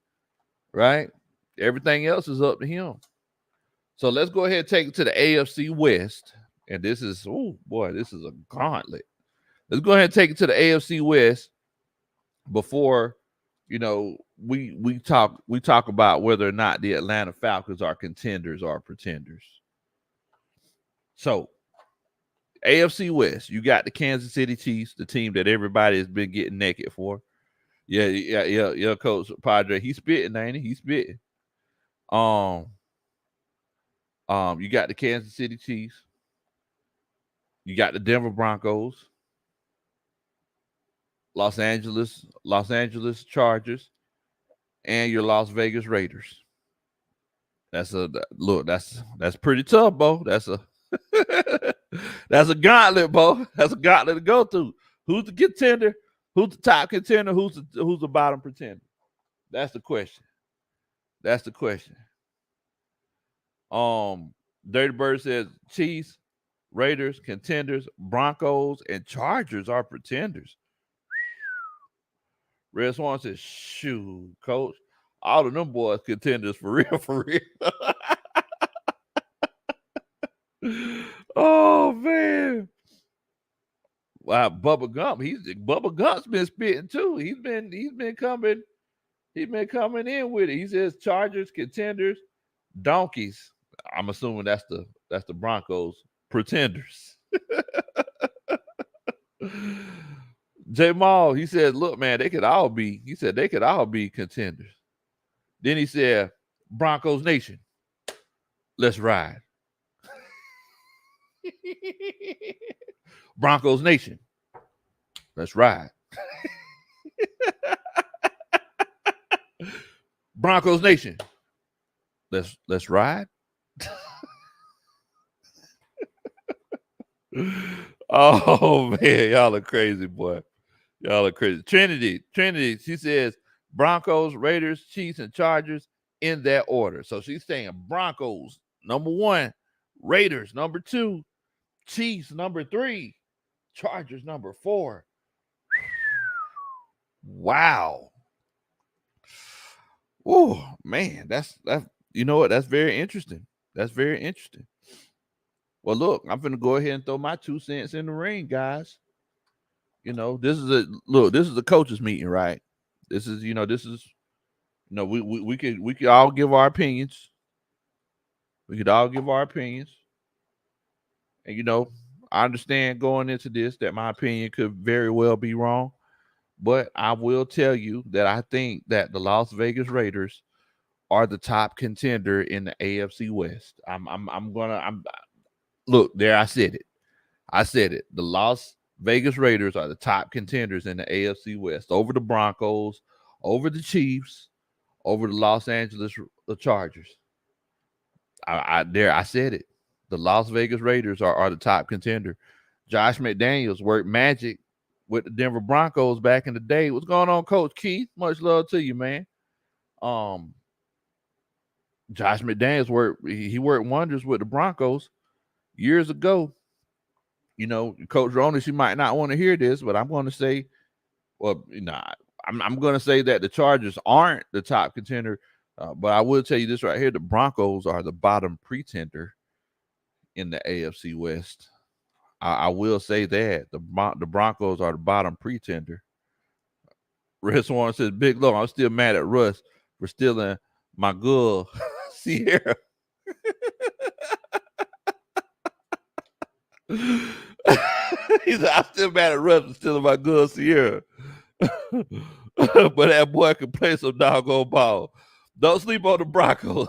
Right? Everything else is up to him. So let's go ahead and take it to the AFC West. And this is a gauntlet. Let's go ahead and take it to the AFC West before we talk about whether or not the Atlanta Falcons are contenders or pretenders. So AFC West, you got the Kansas City Chiefs, the team that everybody has been getting naked for. Yeah, Coach Padre, he's spitting, ain't he? He's spitting. You got the Kansas City Chiefs. You got the Denver Broncos, Los Angeles Chargers, and your Las Vegas Raiders. That's pretty tough, Bo. That's a gauntlet, Bo. That's a gauntlet to go through. Who's the contender? Who's the top contender? Who's the bottom pretender? That's the question. Dirty Bird says Chiefs, Raiders, contenders, Broncos, and Chargers are pretenders. Red Swan says, shoot, Coach. All of them boys contenders for real, for real. Oh man. Wow, Bubba Gump's been spitting too. He's been coming in with it. He says Chargers, Contenders, Donkeys. I'm assuming that's the Broncos, Pretenders. J Maul, he said, look, man, they could all be contenders. Then he said, Broncos Nation, let's ride. Broncos Nation, let's ride. Broncos Nation, let's ride. Oh man, y'all are crazy, boy. Y'all are crazy. Trinity, she says Broncos, Raiders, Chiefs, and Chargers in that order. So she's saying Broncos, number 1, Raiders, number 2, Chiefs, number 3, Chargers, number 4. Wow. Oh man, that's you know what? That's very interesting. That's very interesting. Well, look, I'm gonna go ahead and throw my 2 cents in the ring, guys. You know, this is a coaches meeting, right? We could all give our opinions. We could all give our opinions. And you know, I understand going into this that my opinion could very well be wrong, but I will tell you that I think that the Las Vegas Raiders are the top contender in the AFC West. Look, there I said it. The Las Vegas Raiders are the top contenders in the AFC West over the Broncos, over the Chiefs, over the Los Angeles Chargers. I said it. The Las Vegas Raiders are the top contender. Josh McDaniels worked magic with the Denver Broncos back in the day. What's going on, Coach Keith? Much love to you, man. Josh McDaniels worked wonders with the Broncos years ago. You know, Coach Roney, she might not want to hear this, but I'm going to say, well, I'm going to say that the Chargers aren't the top contender, but I will tell you this right here: the Broncos are the bottom pretender in the AFC West. I will say that the Broncos are the bottom pretender. Red Swan says, Big Low, I'm still mad at Russ for stealing my girl, Sierra. He said, I'm still mad at Russ for stealing my girl, Sierra. But that boy can play some doggone ball. Don't sleep on the Broncos.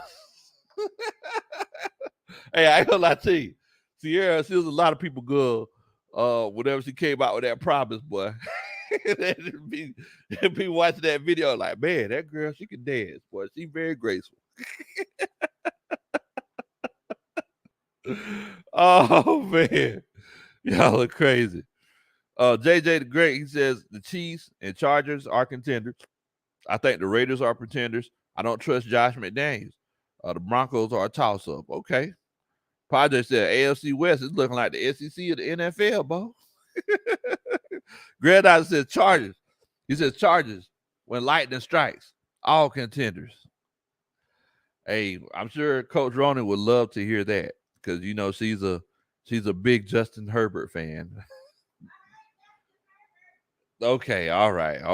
Hey, I ain't gonna lie to you. Sierra, she was a lot of people girl. Whenever she came out with that promise, boy. They'd be watching that video like, man, that girl, she can dance, boy. She very graceful. Oh man, y'all are crazy. JJ the Great, he says the Chiefs and Chargers are contenders. I think the Raiders are pretenders. I don't trust Josh McDaniels. The Broncos are a toss-up. Okay. Padre said AFC West is looking like the SEC of the NFL, bro. Greg Dodger says Chargers. He says Chargers when lightning strikes, all contenders. Hey, I'm sure Coach Ronan would love to hear that because you know she's a big Justin Herbert fan. Okay, all right. I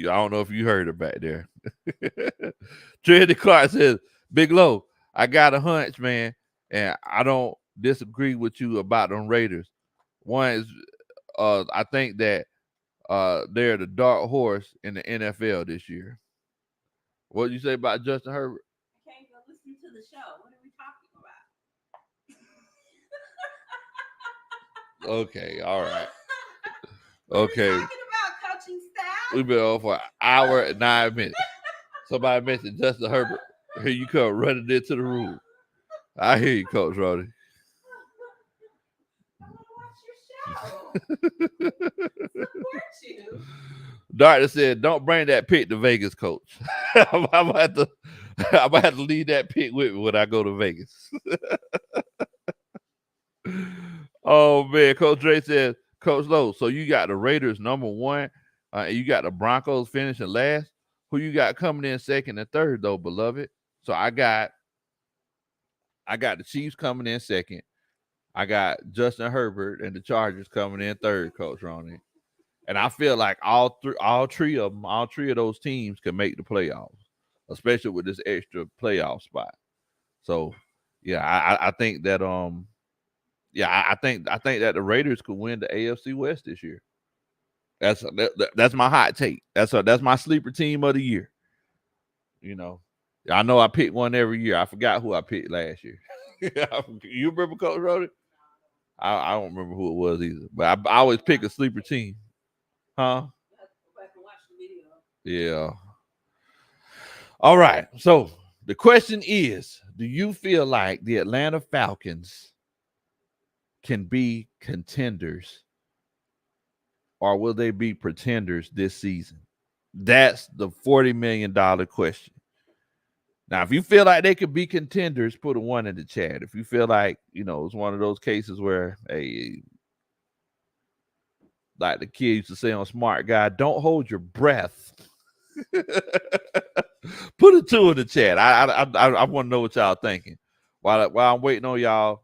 don't know if you heard her back there. Trinity Clark says, Big Low, I got a hunch, man, and I don't disagree with you about them Raiders. One is, I think that they're the dark horse in the NFL this year. What did you say about Justin Herbert? I can't go listen to the show. What are we talking about? Okay, all right. Okay. We're talking about coaching staff. We've been on for an hour and 9 minutes. Somebody mentioned Justin Herbert. Here you come running into the room. I hear you, Coach Roddy. Support you. Doctor said, "Don't bring that pick to Vegas, Coach. I'm gonna have to leave that pick with me when I go to Vegas." Oh man, Coach Dre said, "Coach Lowe, so you got the Raiders number 1, and you got the Broncos finishing last. Who you got coming in second and third, though, beloved? So I got the Chiefs coming in second. I got Justin Herbert and the Chargers coming in third, Coach Ronnie. And I feel like all three of those teams can make the playoffs, especially with this extra playoff spot. So, yeah, I think that I think that the Raiders could win the AFC West this year. That's my hot take. That's my sleeper team of the year. You know I pick one every year. I forgot who I picked last year. You remember, Coach Rody? I don't remember who it was either. But I always pick a sleeper team. Huh? Yeah. All right. So the question is, do you feel like the Atlanta Falcons can be contenders, or will they be pretenders this season? That's the $40 million question. Now, if you feel like they could be contenders, put a 1 in the chat. If you feel like, it's one of those cases where, hey, like the kid used to say on Smart Guy, don't hold your breath. Put a 2 in the chat. I want to know what y'all thinking. While I'm waiting on y'all,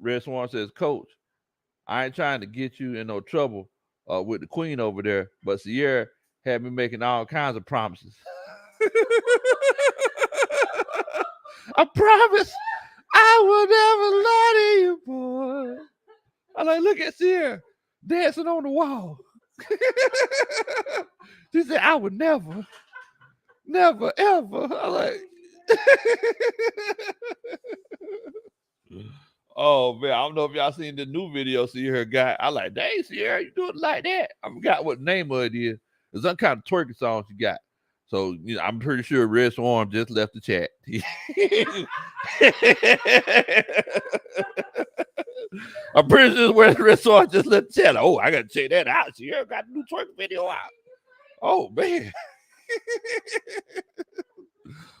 Red Swan says, Coach, I ain't trying to get you in no trouble with the queen over there, but Sierra had me making all kinds of promises. I promise I will never lie to you, boy. I like, look at Sierra dancing on the wall. She said, I would never, ever. I like, oh man, I don't know if y'all seen the new video Sierra got. I like, dang, Sierra, you doing it like that? I forgot what the name of it is. There's some kind of twerking song she got. So I'm pretty sure Red Swarm just left the chat. I'm pretty sure where Red Swarm just left the chat. Oh, I gotta check that out. Sierra got the new twerking video out. Oh man.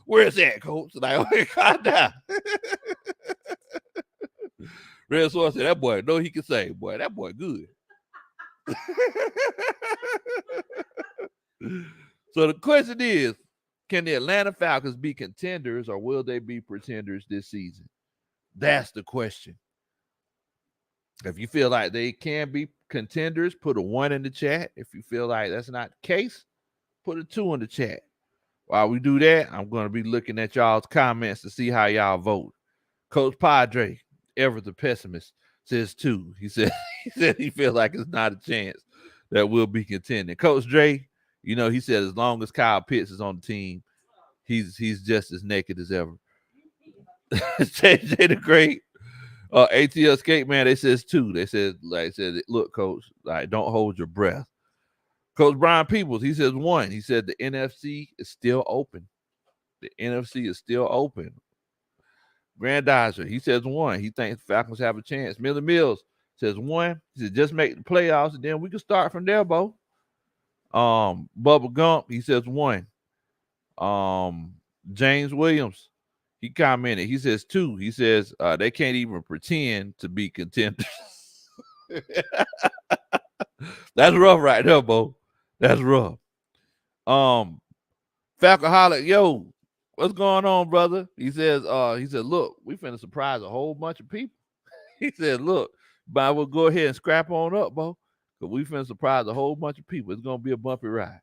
Where's that, Coach? Like, okay, calm down. Red Swarm said, that boy know he can sing. Boy, that boy good. So the question is, can the Atlanta Falcons be contenders, or will they be pretenders this season? That's the question. If you feel like they can be contenders, put a 1 in the chat. If you feel like that's not the case, put a 2 in the chat. While we do that, I'm going to be looking at y'all's comments to see how y'all vote. Coach Padre, ever the pessimist, says 2. He said he feels like it's not a chance that we'll be contending. Coach Dre, he said as long as Kyle Pitts is on the team, he's just as naked as ever. JJ the Great, ATL Skate Man, they says 2. They said, look, Coach, like, don't hold your breath. Coach Brian Peoples, he says 1. He said the NFC is still open. The NFC is still open. Grandizer, he says 1. He thinks the Falcons have a chance. Miller Mills says 1. He said just make the playoffs and then we can start from there, Bo. Bubba Gump, he says 1. James Williams, he commented, he says 2. He says they can't even pretend to be contenders. That's rough right there, Bo. That's rough. Falcoholic, yo, what's going on, brother? He said, look, we finna surprise a whole bunch of people. He said, look, but we'll go ahead and scrap on up, Bo. Because we finna surprise a whole bunch of people. It's gonna be a bumpy ride.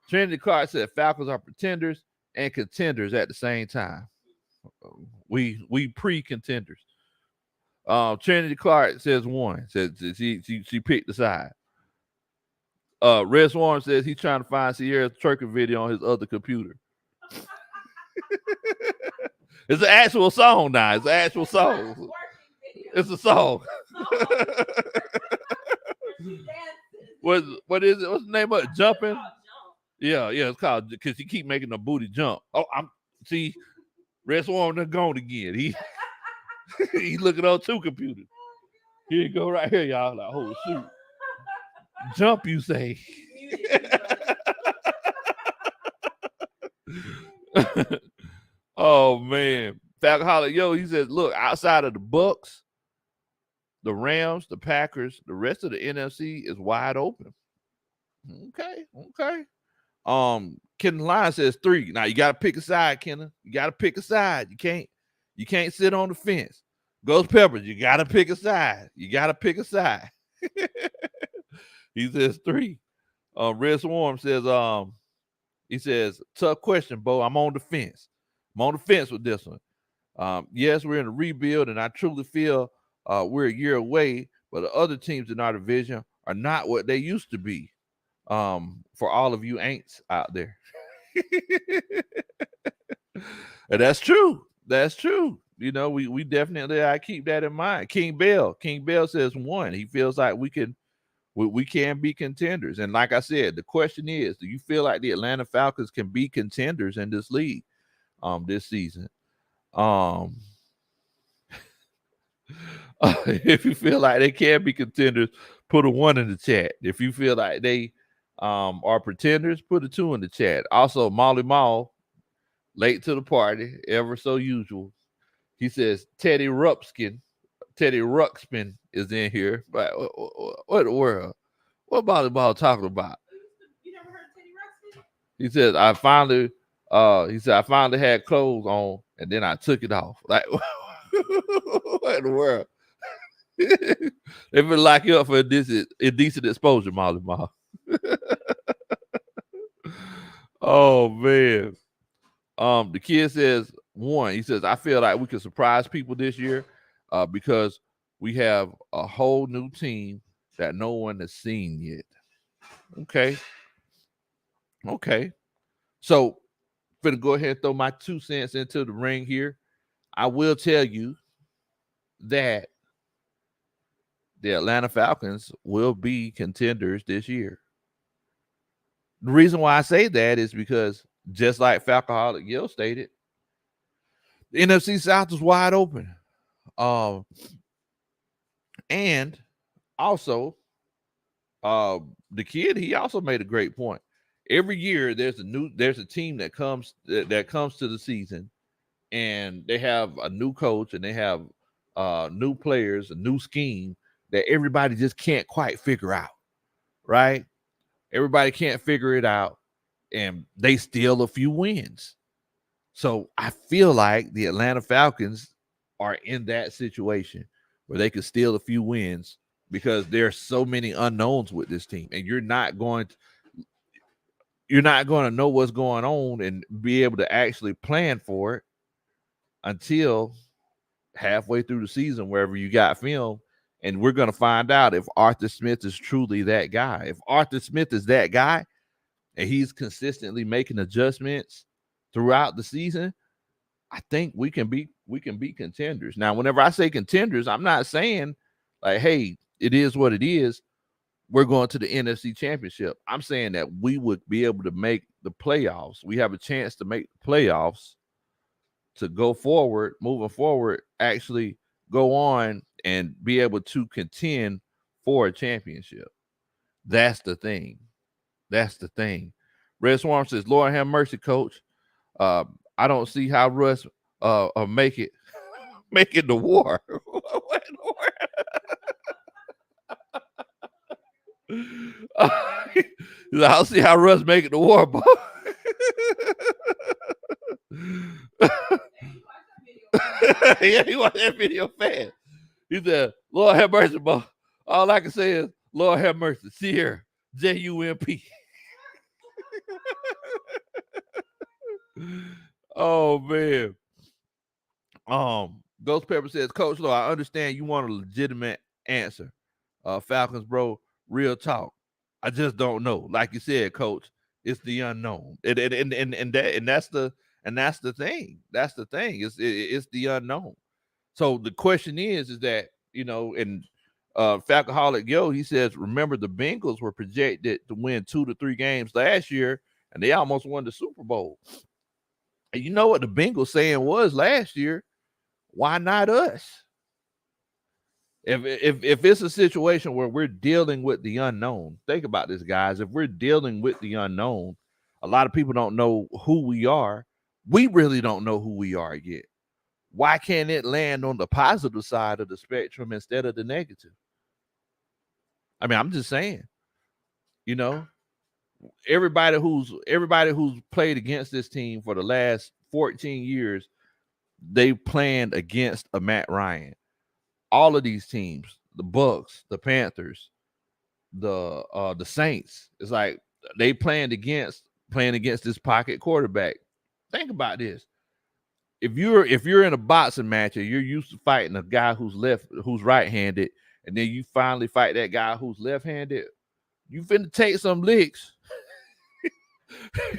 Trinity Clark said Falcons are pretenders and contenders at the same time. We pre-contenders. Trinity Clark says 1. Says she picked the side. Red Swarm says he's trying to find Sierra's twerking video on his other computer. It's an actual song now. It's an actual song. It's a song. What is it? What's the name of it? Jumping? Yeah, it's called, because he keep making the booty jump. Oh, see, Red Swarm done gone again. He looking on 2 computers. Here you go right here, y'all. Like, oh shoot. Jump, you say. Oh man. Falcoholic, yo, he says, look, outside of the Bucks, the Rams, the Packers, the rest of the NFC is wide open. Okay. Ken Line says 3. Now you gotta pick a side, Kenna. You gotta pick a side. You can't sit on the fence. Ghost Peppers, you gotta pick a side. You gotta pick a side. He says 3. Red Swarm says, he says, tough question, Bo. I'm on the fence. I'm on the fence with this one. Yes, we're in a rebuild, and I truly feel we're a year away, but the other teams in our division are not what they used to be. For all of you ain'ts out there. And that's true. That's true. You know, we definitely, I keep that in mind. King Bell says 1. He feels like we can be contenders. And like I said, the question is, do you feel like the Atlanta Falcons can be contenders in this league this season? If you feel like they can be contenders, put a 1 in the chat. If you feel like they are pretenders, put a 2 in the chat. Also, Molly Mall, late to the party, ever so usual. He says Teddy Ruxpin is in here. But what the world? What Molly Mall talking about? You never heard Teddy Ruxpin? He says I finally had clothes on and then I took it off. Like what in the world? They been lock you up for indecent exposure, Molly Mall. Oh man. The kid says 1. He says, I feel like we can surprise people this year because we have a whole new team that no one has seen yet. Okay. So, I'm gonna go ahead and throw my 2 cents into the ring here. I will tell you that the Atlanta Falcons will be contenders this year. The reason why I say that is because just like Falcoholic Gil stated, the NFC South is wide open. And also, the kid, he also made a great point. Every year there's a team that comes to the season and they have a new coach and they have new players, a new scheme that everybody just can't quite figure out, right? Everybody can't figure it out and they steal a few wins. So I feel like the Atlanta Falcons are in that situation where they could steal a few wins because there are so many unknowns with this team, and you're not going to know what's going on and be able to actually plan for it until halfway through the season, wherever you got film. And we're going to find out if Arthur Smith is truly that guy. If Arthur Smith is that guy and he's consistently making adjustments throughout the season, I think we can be contenders. Now, whenever I say contenders, I'm not saying like, hey, it is what it is. We're going to the NFC Championship. I'm saying that we would be able to make the playoffs. We have a chance to make the playoffs, to go forward, moving forward, actually go on and be able to contend for a championship. That's the thing. Red Swarm says, Lord have mercy, coach. I don't see how Russ make it the war. What in the world? I don't see how Russ make it the war, boy. Yeah, he watched that video fast. He said, Lord have mercy, boy. All I can say is, Lord have mercy. Sierra, JUMP. Oh man. Ghost Pepper says, Coach Low, I understand you want a legitimate answer. Falcons, bro, real talk. I just don't know. Like you said, Coach, it's the unknown. And that's the thing. That's the thing. It's the unknown. So the question is that, you know, and Falcoholic Yo, he says, remember the Bengals were projected to win 2 to 3 games last year, and they almost won the Super Bowl. And you know what the Bengals saying was last year? Why not us? If it's a situation where we're dealing with the unknown, think about this, guys. If we're dealing with the unknown, a lot of people don't know who we are. We really don't know who we are yet. Why can't it land on the positive side of the spectrum instead of the negative? I mean, I'm just saying, you know, everybody who's played against this team for the last 14 years, they planned against a Matt Ryan. All of these teams, the Bucks, the Panthers, the Saints, it's like they playing against this pocket quarterback. Think about this. If you're in a boxing match and you're used to fighting a guy who's right-handed, and then you finally fight that guy who's left-handed, you finna take some licks.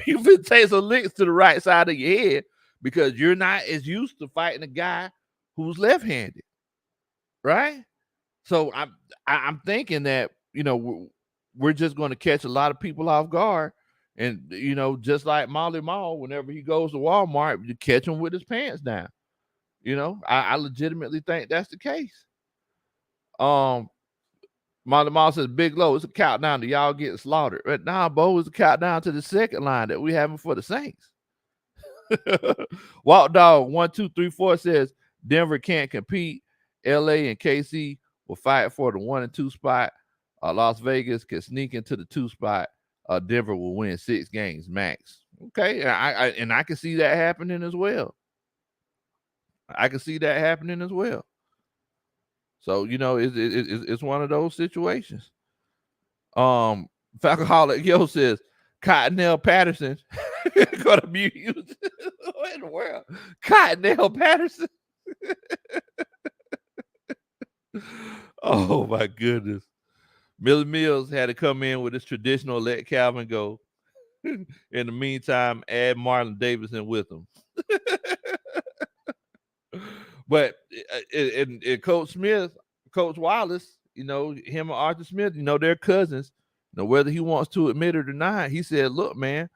You finna take some licks to the right side of your head because you're not as used to fighting a guy who's left-handed, right? So I'm thinking that, you know, we're just going to catch a lot of people off guard. And, you know, just like Molly Mall, whenever he goes to Walmart, you catch him with his pants down. You know, I legitimately think that's the case. Molly Mall says, Big Low, it's a countdown to y'all getting slaughtered. But nah, Bo, it's a countdown to the second line that we having for the Saints. Walk Dog 1234 says Denver can't compete. LA and KC will fight for the 1 and 2 spot. Las Vegas can sneak into the 2 spot. Denver will win 6 games max. Okay, and I can see that happening as well. So, you know, it's one of those situations. Falcoholic Yo says Cottonelle Patterson gonna be used. What in the world? Cottonelle Patterson. Oh my goodness. Millie Mills had to come in with his traditional let Calvin go. In the meantime, add Marlon Davidson with him. But and Coach Wallace, you know, him and Arthur Smith, you know, they're cousins. You know, whether he wants to admit it or not, he said, look, man,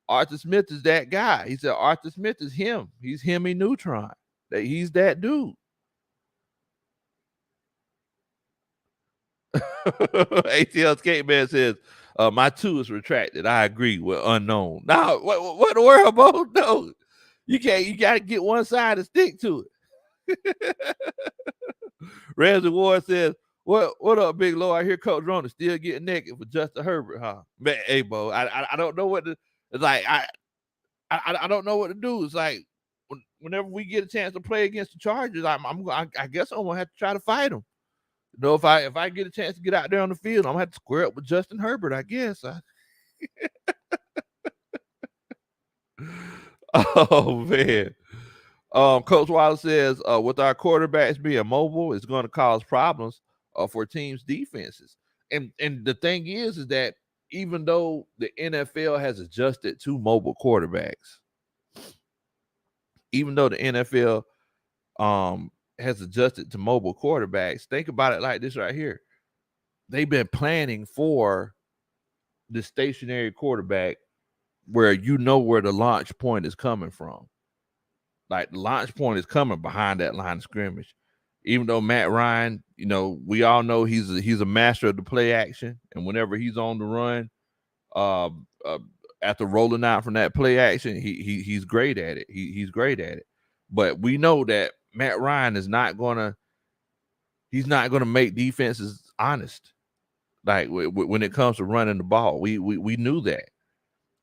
Arthur Smith is that guy. He said, Arthur Smith is him. He's him in Neutron. That he's that dude. ATL Skateman says, my 2 is retracted. I agree with unknown. Now, what the world, Bo? No, you gotta get one side and stick to it. Ramsey Ward says, what up, Big Low? I hear Coach Rona still getting naked for Justin Herbert, huh? Man, hey, Bo, I don't know what to, it's like, I don't know what to do. It's like, whenever we get a chance to play against the Chargers, I guess I'm gonna have to try to fight them. You know, if I get a chance to get out there on the field, I'm gonna have to square up with Justin Herbert, I guess. Oh man. Coach Wallace says, with our quarterbacks being mobile, it's going to cause problems for teams' defenses. And the thing is that even though the NFL has adjusted to mobile quarterbacks, think about it like this right here. They've been planning for the stationary quarterback where you know where the launch point is coming from. Like the launch point is coming behind that line of scrimmage. Even though Matt Ryan, you know, we all know he's a master of the play action, and whenever he's on the run, after rolling out from that play action, he's great at it. He's great at it. But we know that Matt Ryan is not gonna make defenses honest. Like when it comes to running the ball, we knew that,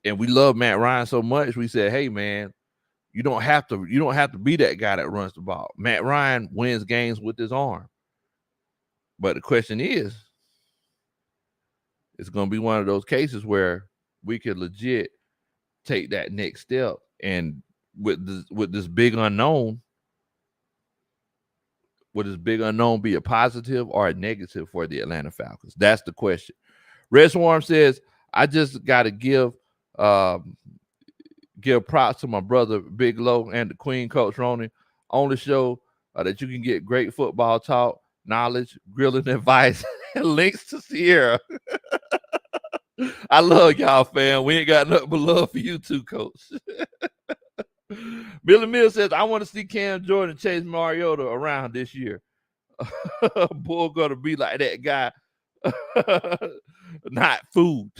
and we love Matt Ryan so much. We said, hey man, you don't have to be that guy that runs the ball. Matt Ryan wins games with his arm. But the question is, it's going to be one of those cases where we could legit take that next step. And with this big unknown, would this big unknown be a positive or a negative for the Atlanta Falcons? That's the question. Red Swarm says, I just got to give props to my brother Big Low and the Queen Coach Ronnie on the show that you can get great football talk, knowledge, grilling advice, and links to Sierra. I love y'all, fam. We ain't got nothing but love for you too, Coach. Billy Mills says, I want to see Cam Jordan chase Mariota around this year. Bull gonna be like that guy. Not food.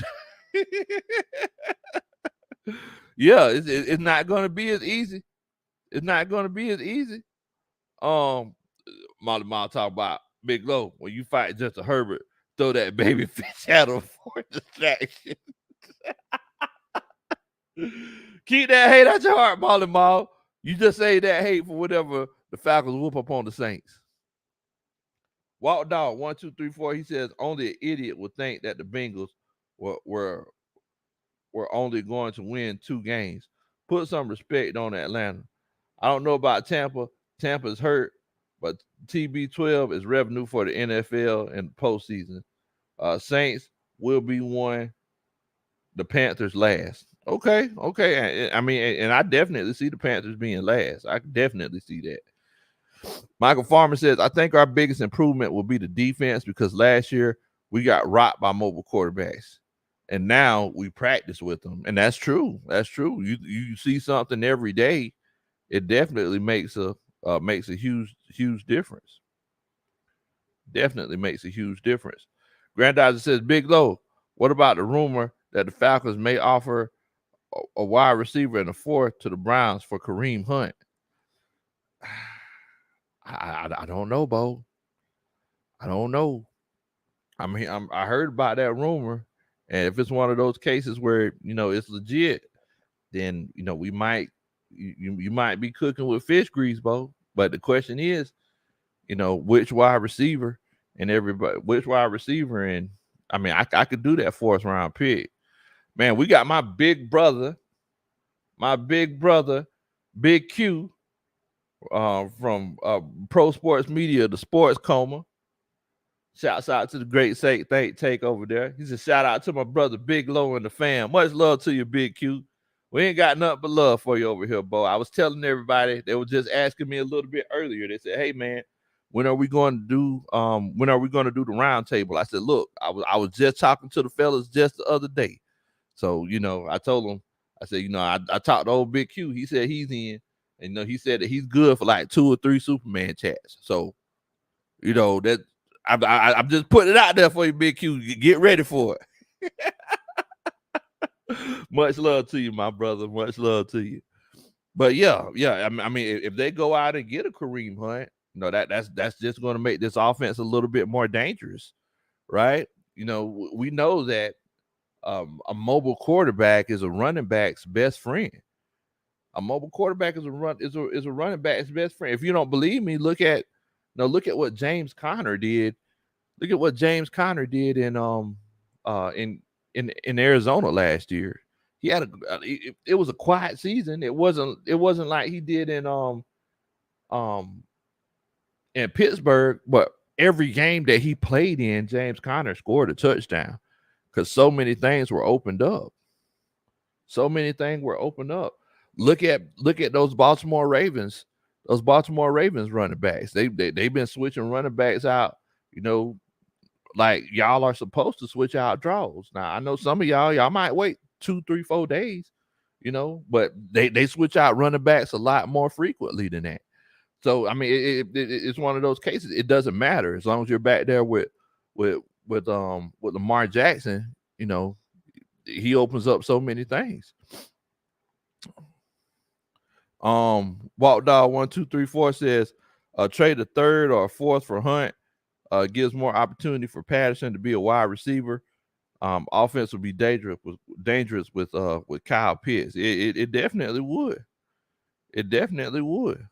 Yeah, it's not going to be as easy. Molly Mall talk about Big Low. When you fight Justin Herbert, throw that baby fish at him for distraction. Keep that hate out your heart, Molly Mall. You just say that hate for whatever the Falcons whoop up on the Saints. Walt Dog 1234. He says only an idiot would think that the Bengals were only going to win 2 games. Put some respect on Atlanta. I don't know about Tampa. Tampa's hurt, but TB12 is revenue for the NFL in the postseason. Saints will be one. The Panthers last. Okay. I mean, and I definitely see the Panthers being last. I can definitely see that. Michael Farmer says, I think our biggest improvement will be the defense because last year we got rocked by mobile quarterbacks. And now we practice with them. And that's true. That's true. You see something every day. It definitely makes a huge difference. Definitely makes a huge difference. Granddaughter says, Big Low, what about the rumor that the Falcons may offer a wide receiver in the 4th to the Browns for Kareem Hunt? I don't know, Bo. I don't know. I mean, I heard about that rumor, and if it's one of those cases where it's legit, then we might you might be cooking with fish grease, Bo. But the question is, which wide receiver and which wide receiver, and I mean, I could do that 4th round pick. Man, we got my big brother, Big Q. From Pro Sports Media, the Sports Coma. Shouts out to the great take over there. He said, shout out to my brother Big Low and the fam. Much love to you, Big Q. We ain't got nothing but love for you over here, Bo. I was telling everybody, they were just asking me a little bit earlier. They said, hey man, when are we going to do the round table? I said, look, I was just talking to the fellas just the other day. So, I told them, I said, I talked to old Big Q. He said he's in. And he said that he's good for like 2 or 3 Superman chats. So, that I'm just putting it out there for you, Big Q. Get ready for it. Much love to you, my brother. Much love to you. But yeah. I mean, if they go out and get a Kareem Hunt, that's just going to make this offense a little bit more dangerous, right? We know that a mobile quarterback is a running back's best friend. A mobile quarterback is a running back's best friend. If you don't believe me, look at what James Conner did. Look at what James Conner did in Arizona last year. He had it was a quiet season. It wasn't like he did in Pittsburgh, but every game that he played in, James Conner scored a touchdown because so many things were opened up. Look at those Baltimore Ravens running backs. They've been switching running backs out, like y'all are supposed to switch out draws. Now I know some of y'all might wait 2, 3, 4 days, but they switch out running backs a lot more frequently than that. So I mean, it's one of those cases. It doesn't matter as long as you're back there with Lamar Jackson. He opens up so many things. Walt Dog 1234 says trade a 3rd or a 4th for Hunt gives more opportunity for Patterson to be a wide receiver. Offense would be dangerous with Kyle Pitts. It definitely would. It definitely would.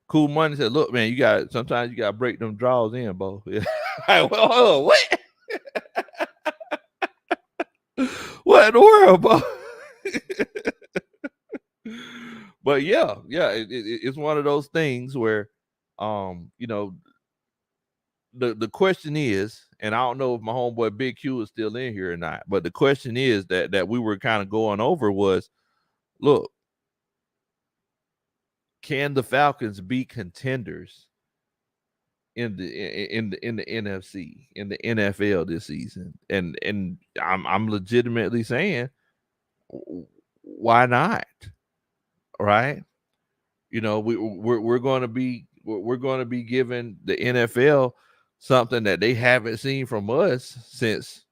Cool Money said, look, man, sometimes you gotta break them draws in, Bo. Well, hold on, what? What in the world, Bo? But yeah, it's one of those things where, the question is, and I don't know if my homeboy Big Q is still in here or not, but the question is that we were kind of going over was, look, can the Falcons be contenders in the NFC, in the NFL this season? And I'm legitimately saying, why not? Right? We're going to be giving the NFL something that they haven't seen from us since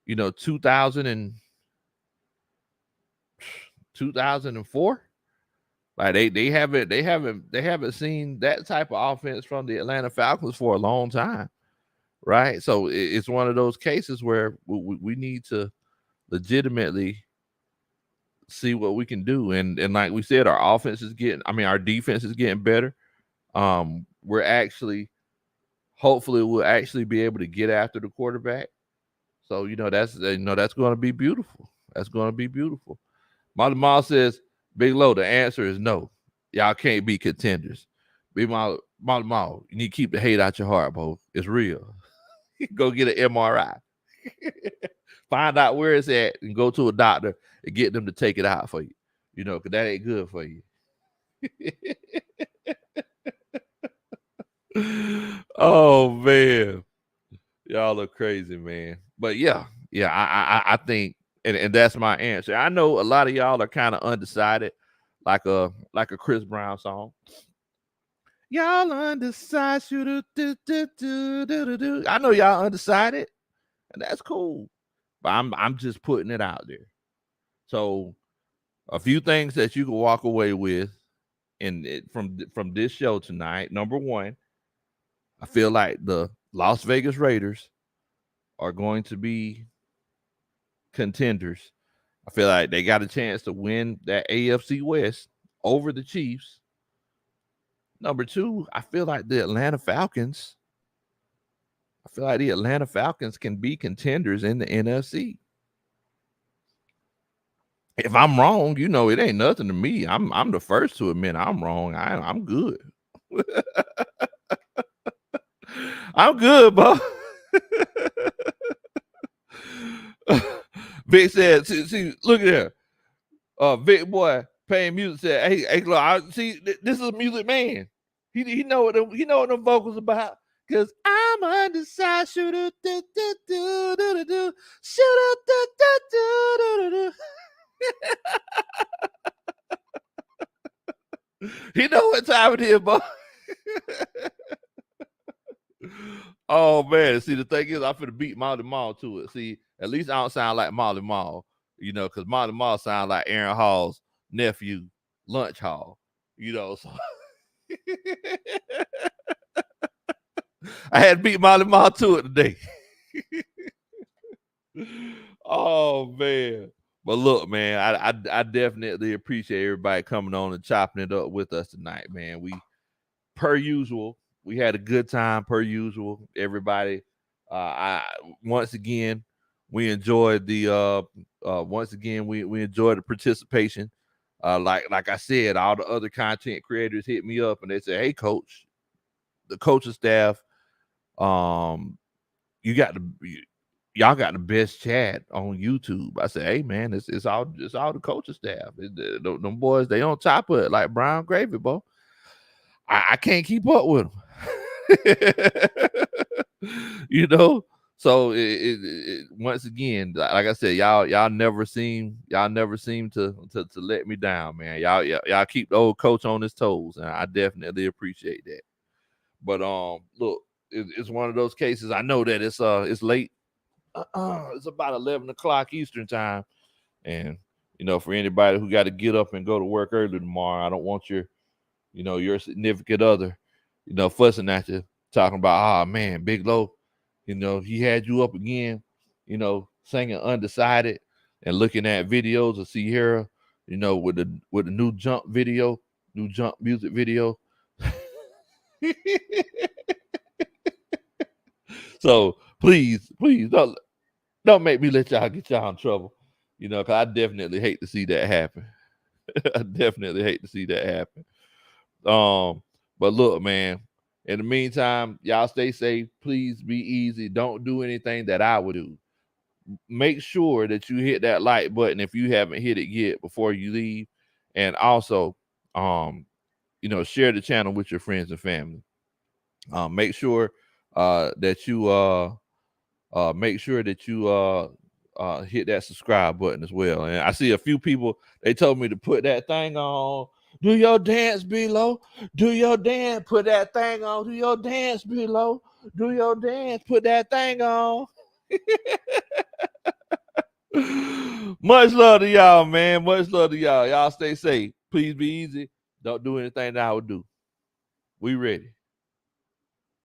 2004. Like they haven't seen that type of offense from the Atlanta Falcons for a long time. right? So it's one of those cases where we need to legitimately see what we can do. And like we said, our offense is our defense is getting better. We're actually, hopefully we'll actually be able to get after the quarterback. So, that's going to be beautiful. That's going to be beautiful. Molly Mall says, Big Low, the answer is no. Y'all can't be contenders. Big Molly Mall, you need to keep the hate out your heart, bro. It's real. Go get an MRI. Find out where it's at and go to a doctor and get them to take it out for you. Because that ain't good for you. Oh, man. Y'all are crazy, man. But yeah, I think, and that's my answer. I know a lot of y'all are kind of undecided, like a Chris Brown song. Y'all undecided. I know y'all undecided, and that's cool. But I'm just putting it out there. So a few things that you can walk away with from this show tonight. Number one, I feel like the Las Vegas Raiders are going to be contenders. I feel like they got a chance to win that AFC West over the Chiefs. Number two, I feel like the Atlanta Falcons can be contenders in the NFC. If I'm wrong, it ain't nothing to me. I'm the first to admit I'm wrong. I'm good. I'm good, bro. Vic said, see, look at there. Vic boy playing music said, hey, look, see, this is a music man. He know what them vocals about. Cause I'm undecided. Shoot do do do do do. Shoot do do do do. He know what time it is, boy. Oh man, see, the thing is, I'm finna beat Molly Mall to it. See, at least I don't sound like Molly Mall, because Molly Mall sounds like Aaron Hall's nephew, Lunch Hall, so I had to beat Molly Mall to it today. Oh man. But look, man, I definitely appreciate everybody coming on and chopping it up with us tonight, man. Per usual, we had a good time, per usual. Everybody, once again, we enjoyed we enjoyed the participation. Like I said, all the other content creators hit me up and they said, "Hey, Coach, the coaching staff, y'all got the best chat on YouTube." I said, "Hey, man, it's all the coaching staff. Them boys, they on top of it like brown gravy, bro. I can't keep up with them." So it once again, like I said, y'all never seem to let me down, man. Y'all keep the old coach on his toes, and I definitely appreciate that. But look, it's one of those cases. I know that it's late. It's about 11 o'clock Eastern time, and for anybody who got to get up and go to work early tomorrow, I don't want your significant other, fussing at you, talking about, oh man, Big Low, he had you up again, singing Undecided and looking at videos of Sierra, with the new jump music video. So please don't make me let y'all get y'all in trouble, because I definitely hate to see that happen. I definitely hate to see that happen. But look, man, in the meantime, y'all stay safe. Please be easy. Don't do anything that I would do. Make sure that you hit that like button if you haven't hit it yet before you leave. And also, share the channel with your friends and family. Make sure that you hit that subscribe button as well. And I see a few people, they told me to put that thing on. Do your dance, below. Do your dance. Put that thing on. Do your dance, below. Do your dance. Put that thing on. Much love to y'all, man. Much love to y'all. Y'all stay safe. Please be easy. Don't do anything that I would do. We ready.